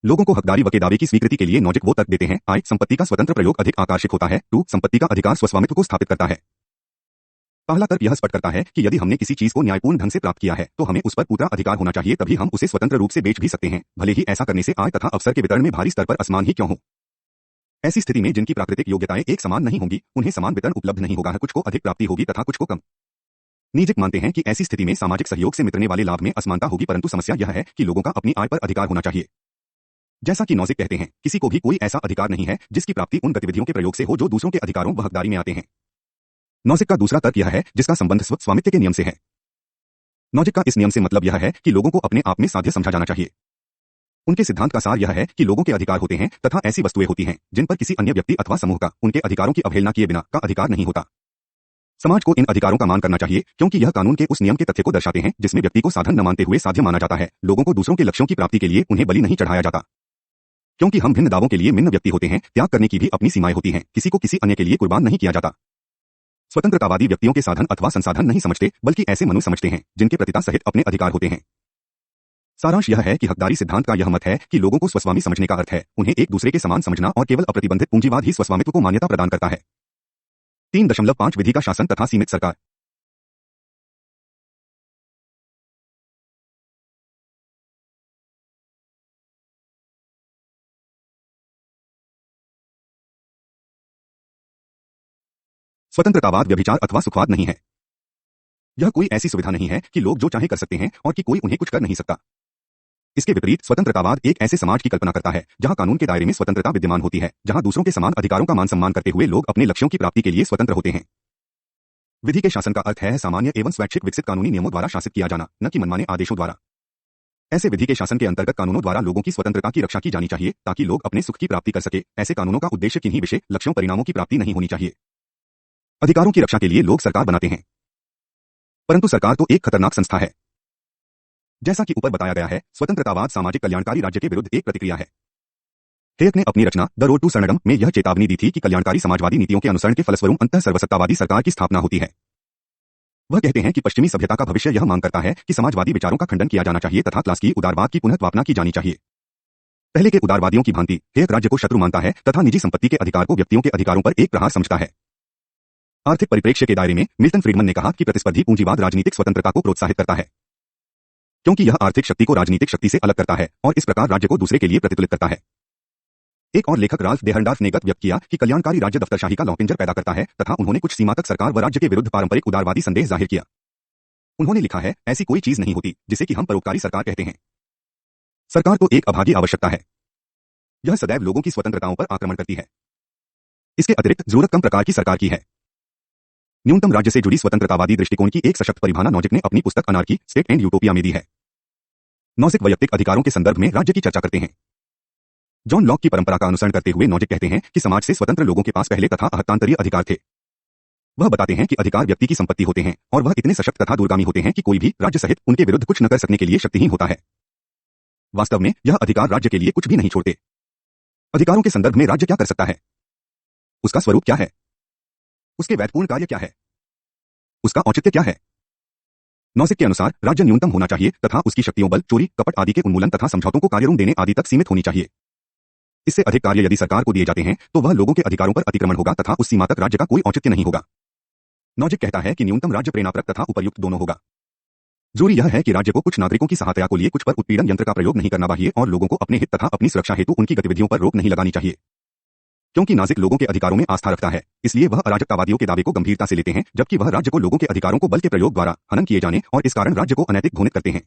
लोगों को हकदारी व के दावे की स्वीकृति के लिए नॉजिक वो तर्क देते हैं। I संपत्ति का स्वतंत्र प्रयोग अधिक आकर्षक होता है। 2 संपत्ति का अधिकार स्वस्वामित्व को स्थापित करता है। पहला तर्क यह स्पष्ट करता है कि यदि हमने किसी चीज को न्यायपूर्ण ढंग से प्राप्त किया है तो हमें उस पर पूरा अधिकार होना चाहिए, तभी हम उसे स्वतंत्र रूप से बेच भी सकते हैं, भले ही ऐसा करने से आय तथा अवसर के वितरण में भारी स्तर पर असमान ही क्यों हो। ऐसी स्थिति में जिनकी प्राकृतिक योग्यताएं एक समान नहीं होंगी, उन्हें समान वेतन उपलब्ध नहीं होगा, कुछ को अधिक प्राप्ति होगी तथा कुछ को कम। नीजिक मानते हैं कि ऐसी स्थिति में सामाजिक सहयोग से मिलने वाले लाभ में असमानता होगी, परंतु समस्या यह है कि लोगों का अपनी आय पर अधिकार होना चाहिए। जैसा कि नॉजिक कहते हैं, किसी को भी कोई ऐसा अधिकार नहीं है जिसकी प्राप्ति उन गतिविधियों के प्रयोग से हो जो दूसरों के अधिकारों व हकदारी में आते हैं। नॉजिक का दूसरा तर्क यह है जिसका संबंध स्वामित्व के नियम से है। नॉजिक का इस नियम से मतलब यह है कि लोगों को अपने आप में साध्य समझा जाना चाहिए। उनके सिद्धांत का सार यह है कि लोगों के अधिकार होते हैं तथा ऐसी वस्तुएं होती हैं जिन पर किसी अन्य व्यक्ति अथवा समूह का उनके अधिकारों की अवहेलना किए बिना का अधिकार नहीं होता। समाज को इन अधिकारों का मान करना चाहिए क्योंकि यह कानून के उस नियम के तथ्य को दर्शाते हैं जिसमें व्यक्ति को साधन न मानते हुए साध्य माना जाता है। लोगों को दूसरों के लक्ष्यों की प्राप्ति के लिए उन्हें बलि नहीं चढ़ाया जाता। क्योंकि हम भिन्न दावों के लिए भिन्न व्यक्ति होते हैं, त्याग करने की भी अपनी सीमाएं होती हैं, किसी को किसी अन्य के लिए कुर्बान नहीं किया जाता। स्वतंत्रतावादी व्यक्तियों के साधन अथवा संसाधन नहीं समझते, बल्कि ऐसे मनुष्य समझते हैं जिनके प्रतिता सहित अपने अधिकार होते हैं। सारांश यह है कि हकदारी सिद्धांत का यह मत है कि लोगों को स्वस्वामी समझने का अर्थ है उन्हें एक दूसरे के समान समझना और केवल अप्रतिबंधित पूंजीवाद ही स्वस्वामित्व को मान्यता प्रदान करता है। 3.5 विधि का शासन तथा सीमित सरकार। स्वतंत्रतावाद व्यभिचार अथवा सुखवाद नहीं है। यह कोई ऐसी सुविधा नहीं है कि लोग जो चाहे कर सकते हैं और कि कोई उन्हें कुछ कर नहीं सकता। इसके विपरीत स्वतंत्रतावाद एक ऐसे समाज की कल्पना करता है जहां कानून के दायरे में स्वतंत्रता विद्यमान होती है, जहां दूसरों के समान अधिकारों का मान सम्मान करते हुए लोग अपने लक्ष्यों की प्राप्ति के लिए स्वतंत्र होते हैं। विधि के शासन का अर्थ है सामान्य एवं स्वैच्छिक विकसित कानूनी नियमों द्वारा शासित किया जाना, न कि मनमाने आदेशों द्वारा। ऐसे विधि के शासन के अंतर्गत कानूनों द्वारा लोगों की स्वतंत्रता की रक्षा की जानी चाहिए ताकि लोग अपने सुख की प्राप्ति कर सके। ऐसे कानूनों का उद्देश्य किन्हीं विषय लक्ष्यों परिणामों की प्राप्ति नहीं होनी चाहिए। अधिकारों की रक्षा के लिए लोग सरकार बनाते हैं, परंतु सरकार तो एक खतरनाक संस्था है। जैसा कि ऊपर बताया गया है, स्वतंत्रतावाद सामाजिक कल्याणकारी राज्य के विरुद्ध एक प्रतिक्रिया है। हेयक ने अपनी रचना द रोड टू शरणम में यह चेतावनी दी थी कि कल्याणकारी समाजवादी नीतियों के अनुसरण के फलस्वरूप अंतः सर्वसत्तावादी सरकार की स्थापना होती है। वह कहते हैं कि पश्चिमी सभ्यता का भविष्य यह मांग करता है कि समाजवादी विचारों का खंडन किया जाना चाहिए तथा क्लास की उदारवाद की पुनः स्थापना की जानी चाहिए। पहले के उदारवादियों की भांति हेयक राज्य को शत्रु मानता है तथा निजी संपत्ति के अधिकार को व्यक्तियों के अधिकारों पर एक प्रहार समझता है। आर्थिक परिप्रेक्ष्य के दायरे में मिल्टन फ्रीडमन ने कहा कि प्रतिस्पर्धी पूंजीवाद राजनीतिक स्वतंत्रता को प्रोत्साहित करता है, क्योंकि यह आर्थिक शक्ति को राजनीतिक शक्ति से अलग करता है और इस प्रकार राज्य को दूसरे के लिए प्रतितुलित करता है। एक और लेखक राल्फ डेहरनडार्फ ने व्यक्त किया कि कल्याणकारी राज्य दफ्तरशाही का लॉपिंजर पैदा करता है तथा उन्होंने कुछ सीमा तक सरकार व राज्य के विरुद्ध पारंपरिक उदारवादी संदेह जाहिर किया। उन्होंने लिखा है, ऐसी कोई चीज नहीं होती जिसे कि हम परोपकारी सरकार कहते हैं। सरकार तो एक अभागी आवश्यकता है। यह सदैव लोगों की स्वतंत्रताओं पर आक्रमण करती है। इसके अतिरिक्त जरूरत कम प्रकार की सरकार की है। न्यूनतम राज्य से जुड़ी स्वतंत्रतावादी दृष्टिकोण की एक सशक्त परिभाषा नॉजिक ने अपनी पुस्तक अनार्की, स्टेट एंड यूटोपिया में दी है। नॉजिक वैयक्तिक अधिकारों के संदर्भ में राज्य की चर्चा करते हैं। जॉन लॉक की परंपरा का अनुसरण करते हुए नॉजिक कहते हैं कि समाज से स्वतंत्र लोगों के पास पहले तथा अहत्तांतरीय अधिकार थे। वह बताते हैं कि अधिकार व्यक्ति की संपत्ति होते हैं और वह इतने सशक्त तथा दूरगामी होते हैं कि कोई भी राज्य सहित उनके विरुद्ध कुछ न कर सकने के लिए शक्तिहीन होता है। वास्तव में यह अधिकार राज्य के लिए कुछ भी नहीं छोड़ते। अधिकारों के संदर्भ में राज्य क्या कर सकता है? उसका स्वरूप क्या है? उसके वैधपूर्ण कार्य क्या है? उसका औचित्य क्या है? नॉजिक के अनुसार राज्य न्यूनतम होना चाहिए तथा उसकी शक्तियों बल, चोरी, कपट आदि के उन्मूलन तथा समझौतों को कार्यरूप देने आदि तक सीमित होनी चाहिए। इससे अधिक कार्य यदि सरकार को दिए जाते हैं तो वह लोगों के अधिकारों पर अतिक्रमण होगा तथा उस सीमा तक राज्य का कोई औचित्य नहीं होगा। नॉजिक कहता है कि न्यूनतम राज्य प्रेरणापरक तथा उपर्युक्त दोनों होगा। जरूरी यह है कि राज्य को कुछ नागरिकों की सहायता को लिए कुछ पर उत्पीड़न यंत्र का प्रयोग नहीं करना चाहिए और लोगों को अपने हित तथा अपनी सुरक्षा हेतु उनकी गतिविधियों पर रोक नहीं लगानी चाहिए। क्योंकि नाजिक लोगों के अधिकारों में आस्था रखता है, इसलिए वह अराजकतावादियों के दावे को गंभीरता से लेते हैं, जबकि वह राज्य को लोगों के अधिकारों को बल के प्रयोग द्वारा हनन किए जाने और इस कारण राज्य को अनैतिक घोषित करते हैं।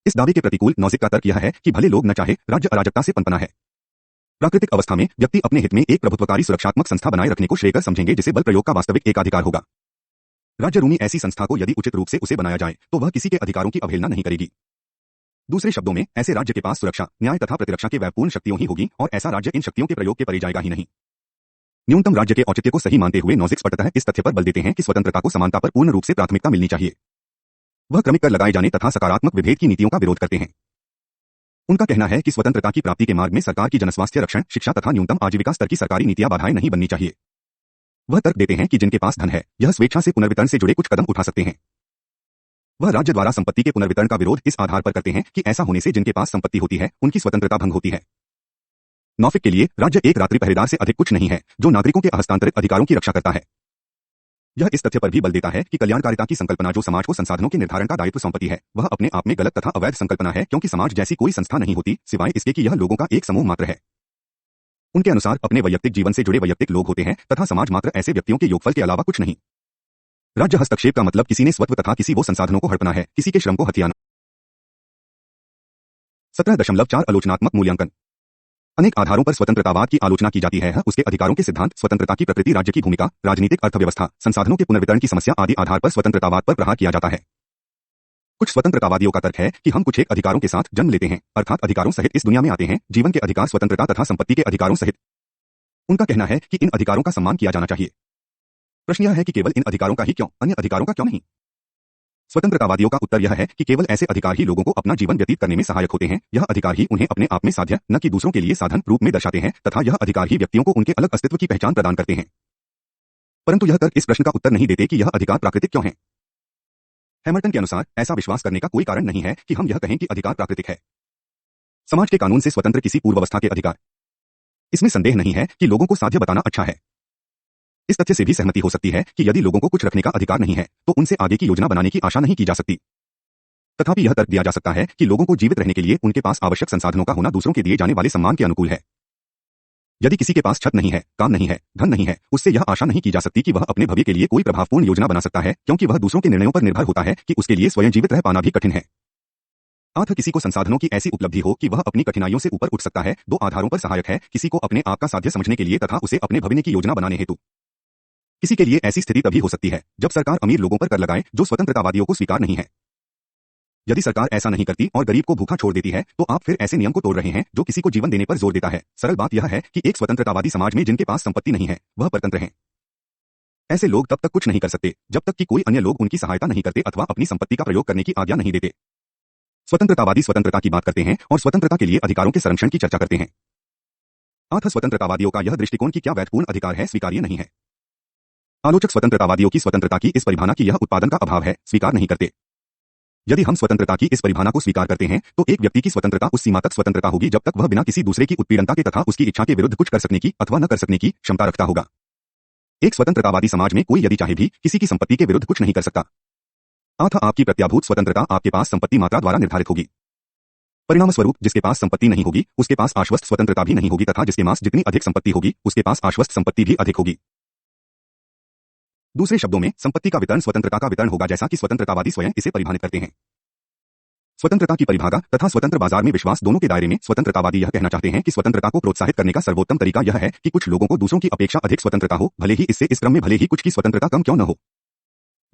इस दावे के प्रतिकूल नॉजिक का तर्क यह है कि भले लोग न चाहे, राज्य अराजकता से पनपना है। प्राकृतिक अवस्था में व्यक्ति अपने हित में एक प्रभुत्वकारी सुरक्षात्मक संस्था बनाए रखने को श्रेयकर समझेंगे जिसे बल प्रयोग का वास्तविक एकाधिकार होगा। राज्य रूमी ऐसी संस्था को यदि उचित रूप से उसे बनाया जाए तो वह किसी के अधिकारों की अवहेलना नहीं करेगी। दूसरे शब्दों में ऐसे राज्य के पास सुरक्षा, न्याय तथा प्रतिरक्षा के वैपूर्ण शक्तियों ही होगी और ऐसा राज्य इन शक्तियों के प्रयोग के परे जाएगा ही नहीं। न्यूनतम राज्य के औचित्य को सही मानते हुए नॉजिक स्पष्टतः इस तथ्य पर बल देते हैं कि स्वतंत्रता को समानता पर पूर्ण रूप से प्राथमिकता मिलनी चाहिए। वह क्रमिक कर लगाए जाने तथा सकारात्मक विभेद की नीतियों का विरोध करते हैं। उनका कहना है कि स्वतंत्रता की प्राप्ति के मार्ग में सरकार की जनस्वास्थ्य रक्षण, शिक्षा तथा न्यूनतम आजीविका स्तर की सरकारी नीतियां बाधाएं नहीं बननी चाहिए। वह तर्क देते हैं कि जिनके पास धन है, यह स्वेच्छा से पुनर्वितरण से जुड़े कुछ कदम उठा सकते हैं। वह राज्य द्वारा संपत्ति के पुनर्वितरण का विरोध इस आधार पर करते हैं कि ऐसा होने से जिनके पास संपत्ति होती है, उनकी स्वतंत्रता भंग होती है। नॉफिक के लिए राज्य एक रात्रि पहरेदार से अधिक कुछ नहीं है जो नागरिकों के हस्तांतरित अधिकारों की रक्षा करता है। यह इस तथ्य पर भी बल देता है कि कल्याणकारिता की संकल्पना जो समाज को संसाधनों के निर्धारण का दायित्व सौंपती है, वह अपने आप में गलत तथा अवैध संकल्पना है, क्योंकि समाज जैसी कोई संस्था नहीं होती सिवाय इसके कि यह लोगों का एक समूह मात्र है। उनके अनुसार अपने वैयक्तिक जीवन से जुड़े वैयक्तिक लोग होते हैं तथा समाज मात्र ऐसे व्यक्तियों के योगफल के अलावा कुछ नहीं। राज्य हस्तक्षेप का मतलब किसी ने स्वत्व तथा किसी वो संसाधनों को हड़पना है, किसी के श्रम को हथियाना। 17.4 आलोचनात्मक मूल्यांकन। अनेक आधारों पर स्वतंत्रतावाद की आलोचना की जाती है। उसके अधिकारों के सिद्धांत, स्वतंत्रता की प्रकृति, राज्य की भूमिका, राजनीतिक अर्थव्यवस्था, संसाधनों के पुनर्वितरण की समस्या आदि आधार पर स्वतंत्रतावाद पर प्रहार किया जाता है। कुछ स्वतंत्रतावादियों का तर्क है कि हम कुछ एक अधिकारों के साथ जन्म लेते हैं, अर्थात अधिकारों सहित इस दुनिया में आते हैं, जीवन के अधिकार, स्वतंत्रता तथा संपत्ति के अधिकारों सहित। उनका कहना है कि इन अधिकारों का सम्मान किया जाना चाहिए। प्रश्न यह है कि केवल इन अधिकारों का ही क्यों, अन्य अधिकारों का क्यों नहीं? स्वतंत्रतावादियों का उत्तर यह है कि केवल ऐसे अधिकार ही लोगों को अपना जीवन व्यतीत करने में सहायक होते हैं। यह अधिकार ही उन्हें अपने आप में साध्य, न कि दूसरों के लिए साधन रूप में दर्शाते हैं, तथा यह अधिकार ही व्यक्तियों को उनके अलग अस्तित्व की पहचान प्रदान करते हैं। परंतु यह तर्क इस प्रश्न का उत्तर नहीं देते कि यह अधिकार प्राकृतिक क्यों है। हैमर्टन के अनुसार ऐसा विश्वास करने का कोई कारण नहीं है कि हम यह कहें कि अधिकार प्राकृतिक है। समाज के कानून से स्वतंत्र किसी पूर्वावस्था के अधिकार, इसमें संदेह नहीं है कि लोगों को साध्य बताना अच्छा है। इस तथ्य से भी सहमति हो सकती है कि यदि लोगों को कुछ रखने का अधिकार नहीं है, तो उनसे आगे की योजना बनाने की आशा नहीं की जा सकती। तथापि यह तर्क दिया जा सकता है कि लोगों को जीवित रहने के लिए उनके पास आवश्यक संसाधनों का होना दूसरों के दिए जाने वाले सम्मान के अनुकूल है। यदि किसी के पास छत नहीं है, काम नहीं है, धन नहीं है, उससे यह आशा नहीं की जा सकती कि वह अपने भविष्य के लिए कोई प्रभावपूर्ण योजना बना सकता है, क्योंकि वह दूसरों के निर्णयों पर निर्भर होता है कि उसके लिए स्वयं जीवित रह पाना भी कठिन है। अतः किसी को संसाधनों की ऐसी उपलब्धि हो कि वह अपनी कठिनाइयों से ऊपर उठ सकता है, दो आधारों पर सहायक है, किसी को अपने आप का साध्य समझने के लिए तथा उसे अपने भविष्य की योजना बनाने हेतु। किसी के लिए ऐसी स्थिति तभी हो सकती है जब सरकार अमीर लोगों पर कर लगाए, जो स्वतंत्रतावादियों को स्वीकार नहीं है। यदि सरकार ऐसा नहीं करती और गरीब को भूखा छोड़ देती है, तो आप फिर ऐसे नियम को तोड़ रहे हैं जो किसी को जीवन देने पर जोर देता है। सरल बात यह है कि एक स्वतंत्रतावादी समाज में जिनके पास संपत्ति नहीं है, वह परतंत्र हैं। ऐसे लोग तब तक कुछ नहीं कर सकते जब तक कि कोई अन्य लोग उनकी सहायता नहीं करते अथवा अपनी संपत्ति का प्रयोग करने की आज्ञा नहीं देते। स्वतंत्रतावादी स्वतंत्रता की बात करते हैं और स्वतंत्रता के लिए अधिकारों के संरक्षण की चर्चा करते हैं। अतः स्वतंत्रतावादियों का यह दृष्टिकोण कि क्या वैधपूर्ण अधिकार है, स्वीकार्य नहीं है। आलोचक स्वतंत्रतावादियों की स्वतंत्रता की इस परिभाषा की यह उत्पादन का अभाव है, स्वीकार नहीं करते। यदि हम स्वतंत्रता की इस परिभाषा को स्वीकार करते हैं, तो एक व्यक्ति की स्वतंत्रता उस सीमा तक स्वतंत्रता होगी जब तक वह बिना किसी दूसरे की उत्पीड़नता के तथा उसकी इच्छा के विरुद्ध कुछ कर सकने की अथवा न कर सकने की क्षमता रखता होगा। एक स्वतंत्रतावादी समाज में कोई यदि चाहे भी किसी की संपत्ति के विरुद्ध कुछ नहीं कर सकता। अतः आपकी प्रत्याभूत स्वतंत्रता आपके पास संपत्ति मात्रा द्वारा निर्धारित होगी। परिणाम स्वरूप जिसके पास संपत्ति नहीं होगी, उसके पास आश्वस्त स्वतंत्रता भी नहीं होगी तथा जिसके पास जितनी अधिक संपत्ति होगी, उसके पास आश्वस्त संपत्ति भी अधिक होगी। दूसरे शब्दों में, संपत्ति का वितरण स्वतंत्रता का वितरण होगा, जैसा कि स्वतंत्रतावादी स्वयं इसे परिभाषित करते हैं। स्वतंत्रता की परिभाषा तथा स्वतंत्र बाजार में विश्वास दोनों के दायरे में स्वतंत्रतावादी यह कहना चाहते हैं कि स्वतंत्रता को प्रोत्साहित करने का सर्वोत्तम तरीका यह है कि कुछ लोगों को दूसरों की अपेक्षा अधिक स्वतंत्रता हो, भले ही इससे इस क्रम में भले ही कुछ की स्वतंत्रता कम क्यों न हो।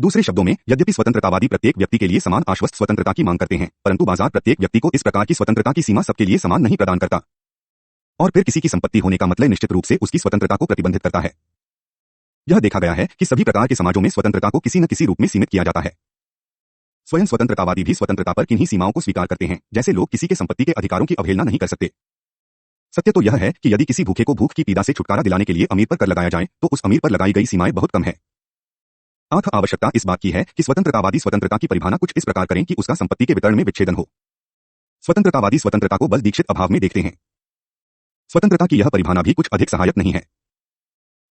दूसरे शब्दों में, यद्यपि स्वतंत्रतावादी प्रत्येक व्यक्ति के लिए समान आश्वस्त स्वतंत्रता की मांग करते हैं, परंतु बाजार प्रत्येक व्यक्ति को इस प्रकार की स्वतंत्रता की सीमा सबके लिए समान नहीं प्रदान करता। और फिर किसी की संपत्ति होने का मतलब निश्चित रूप से उसकी स्वतंत्रता को प्रतिबंधित करता है। यह देखा गया है कि सभी प्रकार के समाजों में स्वतंत्रता को किसी न किसी रूप में सीमित किया जाता है। स्वयं स्वतंत्रतावादी भी स्वतंत्रता पर किन्हीं सीमाओं को स्वीकार करते हैं, जैसे लोग किसी के संपत्ति के अधिकारों की अवहेलना नहीं कर सकते। सत्य तो यह है कि यदि किसी भूखे को भूख की पीड़ा से छुटकारा दिलाने के लिए अमीर पर कर लगाया जाए, तो उस अमीर पर लगाई गई सीमाएं बहुत कम है। अतः आवश्यकता इस बात की है कि स्वतंत्रतावादी स्वतंत्रता की परिभाषा कुछ इस प्रकार करें कि उसका संपत्ति के वितरण में विच्छेदन हो। स्वतंत्रतावादी स्वतंत्रता को बल दीक्षित अभाव में देखते हैं। स्वतंत्रता की यह परिभाषा भी कुछ अधिक सहायक नहीं है।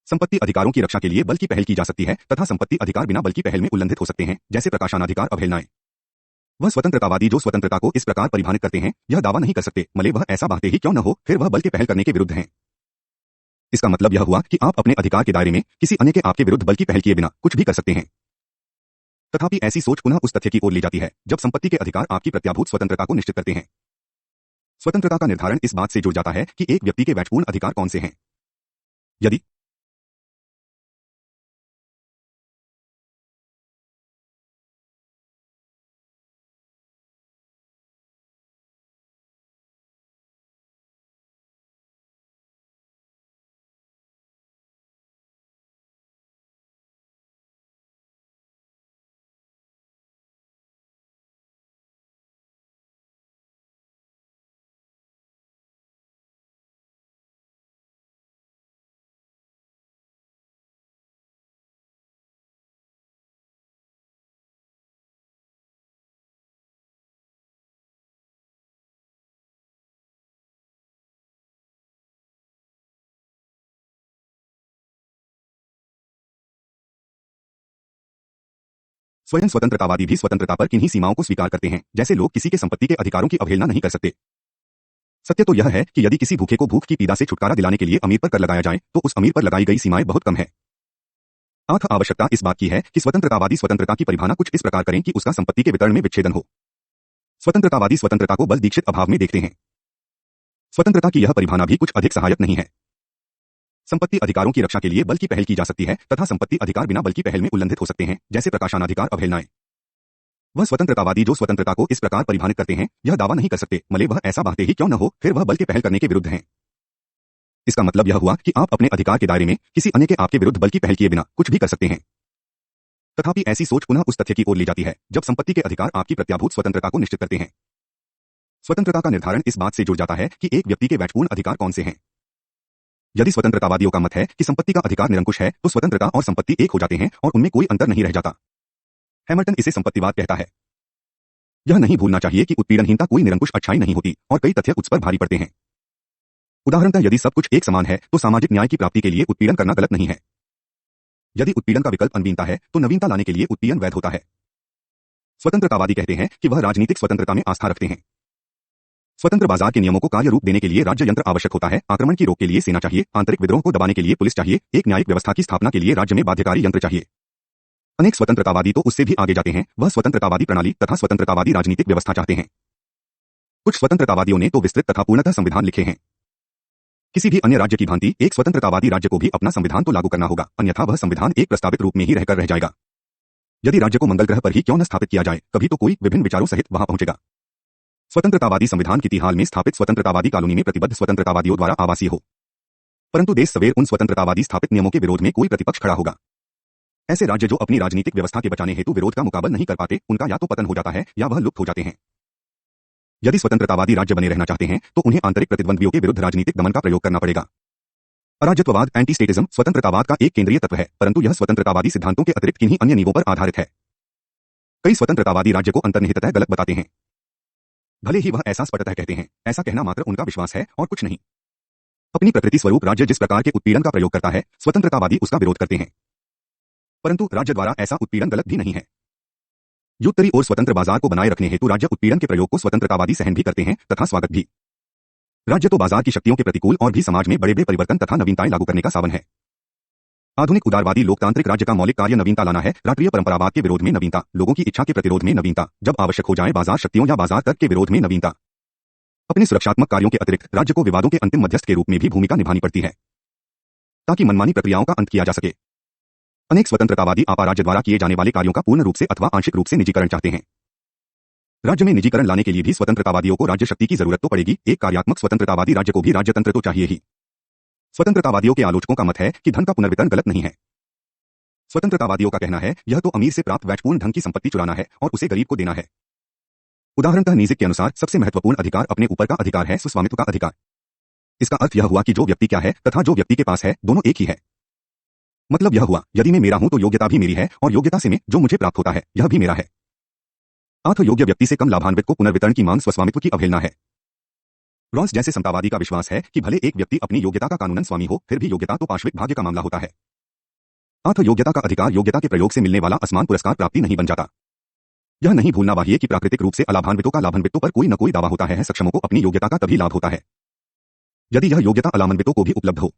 संपत्ति अधिकारों की रक्षा के लिए बल की पहल की जा सकती है तथा संपत्ति अधिकार बिना बल की पहल में उल्लंघित हो सकते हैं, जैसे प्रकाशनाधिकार अवहेलनाएं। वह स्वतंत्रतावादी जो स्वतंत्रता को इस प्रकार परिभाषित करते हैं, यह दावा नहीं कर सकते, मले वह ऐसा बांधते ही क्यों न हो, फिर वह बल के पहल करने के विरुद्ध हैं। इसका मतलब यह हुआ कि आप अपने अधिकार के दायरे में किसी अन्य के आपके विरुद्ध बल की पहल किए बिना कुछ भी कर सकते हैं। तथापि ऐसी सोच पुनः उस तथ्य की ओर ले जाती है जब संपत्ति के अधिकार आपकी प्रत्याभूत स्वतंत्रता को निश्चित करते हैं। स्वतंत्रता का निर्धारण इस बात से जुड़ जाता है कि एक व्यक्ति के वैधपूर्ण अधिकार कौन से हैं। यदि स्वयं स्वतंत्रतावादी भी स्वतंत्रता पर किन्हीं सीमाओं को स्वीकार करते हैं, जैसे लोग किसी के संपत्ति के अधिकारों की अवहेलना नहीं कर सकते। सत्य तो यह है कि यदि किसी भूखे को भूख की पीड़ा से छुटकारा दिलाने के लिए अमीर पर कर लगाया जाए, तो उस अमीर पर लगाई गई सीमाएं बहुत कम है। आवश्यकता इस बात की है कि स्वतंत्रतावादी स्वतंत्रता की परिभाषा कुछ इस प्रकार करें कि उसका संपत्ति के वितरण में विच्छेदन हो। स्वतंत्रतावादी स्वतंत्रता को बल दीक्षित अभाव में देखते हैं। स्वतंत्रता की यह परिभाषा भी कुछ अधिक सहायक नहीं है। संपत्ति अधिकारों की रक्षा के लिए बल की पहल की जा सकती है तथा संपत्ति अधिकार बिना बल की पहल में उल्लंघित हो सकते हैं, जैसे प्रकाशनाधिकार अवहेलनाएं। वह स्वतंत्रतावादी जो स्वतंत्रता को इस प्रकार परिभाषित करते हैं, यह दावा नहीं कर सकते, भले वह ऐसा बांधते ही क्यों न हो, फिर वह बल के पहल करने के विरुद्ध हैं। इसका मतलब यह हुआ कि आप अपने अधिकार के दायरे में किसी अन्य के आपके विरुद्ध बल की पहल किए बिना कुछ भी कर सकते हैं। तथापि ऐसी सोच पुनः उस तथ्य की ओर ले जाती है जब संपत्ति के अधिकार आपकी प्रत्याभूत स्वतंत्रता को निश्चित करते हैं। स्वतंत्रता का निर्धारण इस बात से जुड़ जाता है कि एक व्यक्ति के वैधपूर्ण अधिकार कौन से हैं। यदि स्वतंत्रतावादियों का मत है कि संपत्ति का अधिकार निरंकुश है, तो स्वतंत्रता और संपत्ति एक हो जाते हैं और उनमें कोई अंतर नहीं रह जाता। हैमिल्टन इसे संपत्तिवाद कहता है। यह नहीं भूलना चाहिए कि उत्पीड़नहीनता कोई निरंकुश अच्छाई नहीं होती और कई तथ्य उस पर भारी पड़ते हैं। उदाहरणतः यदि सब कुछ एक समान है, तो सामाजिक न्याय की प्राप्ति के लिए उत्पीड़न करना गलत नहीं है। यदि उत्पीड़न का विकल्प अनवीनता है, तो नवीनता लाने के लिए उत्पीड़न वैध होता है। स्वतंत्रतावादी कहते हैं कि वह राजनीतिक स्वतंत्रता में आस्था रखते हैं। स्वतंत्र बाजार के नियमों को कार्य रूप देने के लिए राज्य यंत्र आवश्यक होता है, आक्रमण की रोक के लिए सेना चाहिए, आंतरिक विद्रोह को दबाने के लिए पुलिस चाहिए, एक न्यायिक व्यवस्था की स्थापना के लिए राज्य में बाध्यकारी यंत्र चाहिए। अनेक स्वतंत्रतावादी तो उससे भी आगे जाते हैं, वह स्वतंत्रतावादी प्रणाली तथा स्वतंत्रतावादी राजनीतिक व्यवस्था चाहते हैं। कुछ स्वतंत्रतावादियों ने तो विस्तृत तथा पूर्णतः संविधान लिखे हैं। किसी भी अन्य राज्य की भांति एक स्वतंत्रतावादी राज्य को भी अपना संविधान तो लागू करना होगा, अन्यथा वह संविधान एक प्रस्तावित रूप में ही रहकर रह जाएगा। यदि राज्य को मंगल ग्रह पर ही क्यों न स्थापित किया जाए, कभी तो कोई विभिन्न विचारों सहित वहां पहुंचेगा। स्वतंत्रतावादी संविधान किसी हाल में स्थापित स्वतंत्रतावादी कॉलोनी में प्रतिबद्ध स्वतंत्रतावादियों द्वारा आवासीय हो, परंतु देश सवेर उन स्वतंत्रतावादी स्थापित नियमों के विरोध में कोई प्रतिपक्ष खड़ा होगा। ऐसे राज्य जो अपनी राजनीतिक व्यवस्था के बचाने हेतु विरोध का मुकाबला नहीं कर पाते, उनका या तो पतन हो जाता है या वह लुप्त हो जाते हैं। यदि स्वतंत्रतावादी राज्य बने रहना चाहते हैं, तो उन्हें आंतरिक प्रतिद्वंद्वियों के विरुद्ध राजनीतिक दमन का प्रयोग करना पड़ेगा। अराजकत्ववाद एंटी स्टेटिज्म स्वतंत्रतावाद का एक केंद्रीय तत्व है, परंतु यह स्वतंत्रतावादी सिद्धांतों के अतिरिक्त किन्हीं अन्य नींवों पर आधारित है। कई स्वतंत्रतावादी राज्य को अंतर्निहिततः गलत बताते हैं, भले ही वह ऐसा स्पष्टतः कहते हैं। ऐसा कहना मात्र उनका विश्वास है और कुछ नहीं। अपनी प्रकृति स्वरूप राज्य जिस प्रकार के उत्पीड़न का प्रयोग करता है, स्वतंत्रतावादी उसका विरोध करते हैं, परंतु राज्य द्वारा ऐसा उत्पीड़न गलत भी नहीं है। युद्धतरी और स्वतंत्र बाजार को बनाए रखने हेतु राज्य उत्पीड़न के प्रयोग को स्वतंत्रतावादी सहन भी करते हैं तथा स्वागत भी। राज्य तो बाजार की शक्तियों के प्रतिकूल और भी समाज में बड़े बड़े परिवर्तन तथा नवीनताएं लागू करने का साधन है। आधुनिक उदारवादी लोकतांत्रिक राज्य का मौलिक कार्य नवीनता लाना है, राष्ट्रीय परंपरावाद के विरोध में नवीनता, लोगों की इच्छा के प्रतिरोध में नवीनता, जब आवश्यक हो जाए बाजार शक्तियों या बाजार तर्क के विरोध में नवीनता। अपने सुरक्षात्मक कार्यों के अतिरिक्त राज्य को विवादों के अंतिम मध्यस्थ के रूप में भी भूमिका निभानी पड़ती है, ताकि मनमानी प्रक्रियाओं का अंत किया जा सके। अनेक स्वतंत्रतावादी आपा राज्य द्वारा किए जाने वाले कार्यों का पूर्ण रूप से अथवा आंशिक रूप से निजीकरण चाहते हैं। राज्य में निजीकरण लाने के लिए भी स्वतंत्रतावादियों को राज्य शक्ति की जरूरत तो पड़ेगी। एक कार्यात्मक स्वतंत्रतावादी राज्य को भी राज्यतंत्र तो चाहिए ही। स्वतंत्रतावादियों के आलोचकों का मत है कि धन का पुनर्वितरण गलत नहीं है। स्वतंत्रतावादियों का कहना है, यह तो अमीर से प्राप्त वैधपूर्ण धन की संपत्ति चुराना है और उसे गरीब को देना है। उदाहरणतः नीजिक के अनुसार सबसे महत्वपूर्ण अधिकार अपने ऊपर का अधिकार है, स्वामित्व का अधिकार। इसका अर्थ यह हुआ कि जो व्यक्ति क्या है तथा जो व्यक्ति के पास है, दोनों एक ही है। मतलब यह हुआ, यदि मैं मेरा हूं तो योग्यता भी मेरी है और योग्यता से मैं जो मुझे प्राप्त होता है, यह भी मेरा है। अतः योग्य व्यक्ति से कम लाभान्वित को पुनर्वितरण की मांग स्वस्वामित्व की अवहेलना है। रॉल्स जैसे समतावादी का विश्वास है कि भले एक व्यक्ति अपनी योग्यता का कानूनन स्वामी हो, फिर भी योग्यता तो पार्श्विक भाग्य का मामला होता है। अतः योग्यता का अधिकार योग्यता के प्रयोग से मिलने वाला असमान पुरस्कार प्राप्ति नहीं बन जाता। यह नहीं भूलना चाहिए कि प्राकृतिक रूप से अलाभान्वितों का लाभान्वितों पर कोई न कोई दावा होता है। सक्षमों को अपनी योग्यता का तभी लाभ होता है यदि यह योग्यता अलाभान्वितों को भी उपलब्ध हो।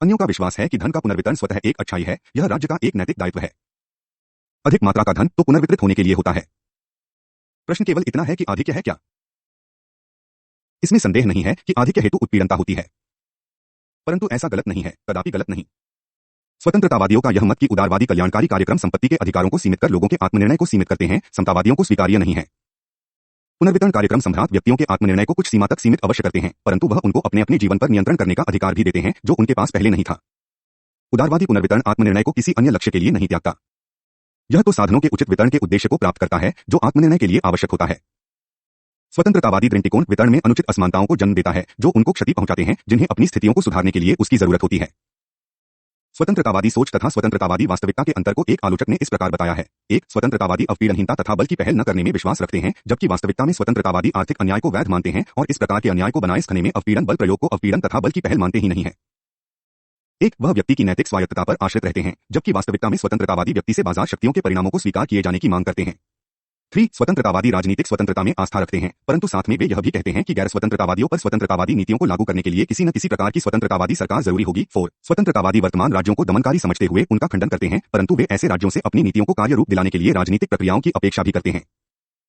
अन्यों का विश्वास है कि धन का पुनर्वितरण स्वतः एक अच्छाई है, यह राज्य का एक नैतिक दायित्व है। अधिक मात्रा का धन तो पुनर्वितरित होने के लिए होता है। प्रश्न केवल इतना है कि आधिक्य है क्या? इसमें संदेह नहीं है कि आधिक्य हेतु उत्पीड़नता होती है, परंतु ऐसा गलत नहीं है, कदापि गलत नहीं। स्वतंत्रतावादियों का यह मत कि उदारवादी कल्याणकारी कार्यक्रम संपत्ति के अधिकारों को सीमित कर लोगों के आत्मनिर्णय को सीमित करते हैं, समतावादियों को स्वीकार्य नहीं है। पुनर्वितरण कार्यक्रम सम्भ्रांत व्यक्तियों के आत्मनिर्णय को कुछ सीमा तक सीमित अवश्य करते हैं, परंतु वह उनको अपने अपने जीवन पर नियंत्रण करने का अधिकार भी देते हैं, जो उनके पास पहले नहीं था। उदारवादी पुनर्वितरण आत्मनिर्णय को किसी अन्य लक्ष्य के लिए नहीं त्यागता। यह तो साधनों के उचित वितरण के उद्देश्य को प्राप्त करता है, जो आत्मनिर्णय के लिए आवश्यक होता है। स्वतंत्रतावादी दृष्टिकोण वितरण में अनुचित असमानताओं को जन्म देता है, जो उनको क्षति पहुंचाते हैं, जिन्हें अपनी स्थितियों को सुधारने के लिए उसकी जरूरत होती है। स्वतंत्रतावादी सोच तथा स्वतंत्रतावादी वास्तविकता के अंतर को एक आलोचक ने इस प्रकार बताया है। एक, स्वतंत्रतावादी अवपीड़नहीनता तथा बल की पहल न करने में विश्वास रखते हैं, जबकि वास्तविकता में स्वतंत्रतावादी आर्थिक अन्याय को वैध मानते हैं और इस प्रकार के अन्याय को बनाए रखने में अवपीड़न बल प्रयोग को अवपीड़न तथा बल की पहल मानते ही नहीं है। एक, वह व्यक्ति की नैतिक स्वायत्तता पर आश्रित रहते हैं, जबकि वास्तविकता में स्वतंत्रतावादी व्यक्ति से बाजार शक्तियों के परिणामों को स्वीकार किए जाने की मांग करते हैं। 3, स्वतंत्रतावादी राजनीतिक स्वतंत्रता में आस्था रखते हैं, परंतु साथ में वे यह भी कहते हैं कि गैर स्वतंत्रतावादियों पर स्वतंत्रतावादी नीतियों को लागू करने के लिए किसी न किसी प्रकार की स्वतंत्रतावादी सरकार जरूरी होगी। 4, स्वतंत्रतावादी वर्तमान राज्यों को दमनकारी समझते हुए उनका खंडन करते हैं, परंतु वे ऐसे राज्यों से अपनी नीतियों को कार्य रूप दिलाने के लिए राजनीतिक प्रक्रियाओं की अपेक्षा भी करते हैं।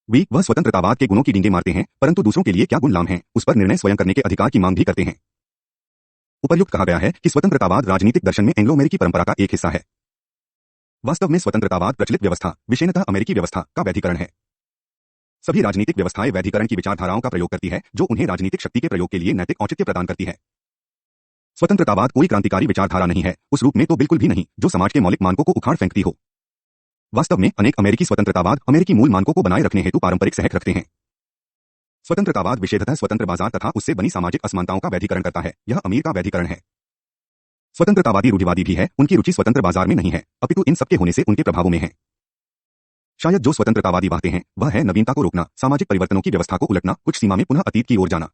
वी, वह स्वतंत्रतावाद के गुणों की डींगे मारते हैं, परंतु दूसरों के लिए क्या गुण लाम हैं, उस पर निर्णय स्वयं करने के अधिकार की मांग भी करते हैं। उपर्युक्त कहा गया है कि स्वतंत्रतावाद राजनीतिक दर्शन में एंग्लो अमेरिकी परंपरा का एक हिस्सा है। वास्तव में स्वतंत्रतावाद प्रचलित व्यवस्था, विशेषतः अमेरिकी व्यवस्था, का वैधीकरण है। सभी राजनीतिक व्यवस्थाएं वैधीकरण की विचारधाराओं का प्रयोग करती है, जो उन्हें राजनीतिक शक्ति के प्रयोग के लिए नैतिक औचित्य प्रदान करती है। स्वतंत्रतावाद कोई क्रांतिकारी विचारधारा नहीं है, उस रूप में तो बिल्कुल भी नहीं जो समाज के मौलिक मानकों को उखाड़ फेंकती हो। वास्तव में अनेक अमेरिकी स्वतंत्रतावाद अमेरिकी मूल मानकों को बनाए रखने हेतु पारंपरिक सहक रखते हैं। स्वतंत्रतावाद विशेषतः स्वतंत्र बाजार तथा उससे बनी सामाजिक असमानताओं का वैधीकरण करता है, यह अमीर का वैधीकरण है। स्वतंत्रतावादी रूढ़िवादी भी है, उनकी रुचि स्वतंत्र बाजार में नहीं है, अपितु इन सबके होने से उनके प्रभावों में है। शायद जो स्वतंत्रतावादी बातें हैं, वह है नवीनता को रोकना, सामाजिक परिवर्तनों की व्यवस्था को उलटना, कुछ सीमा में पुनः अतीत की ओर जाना।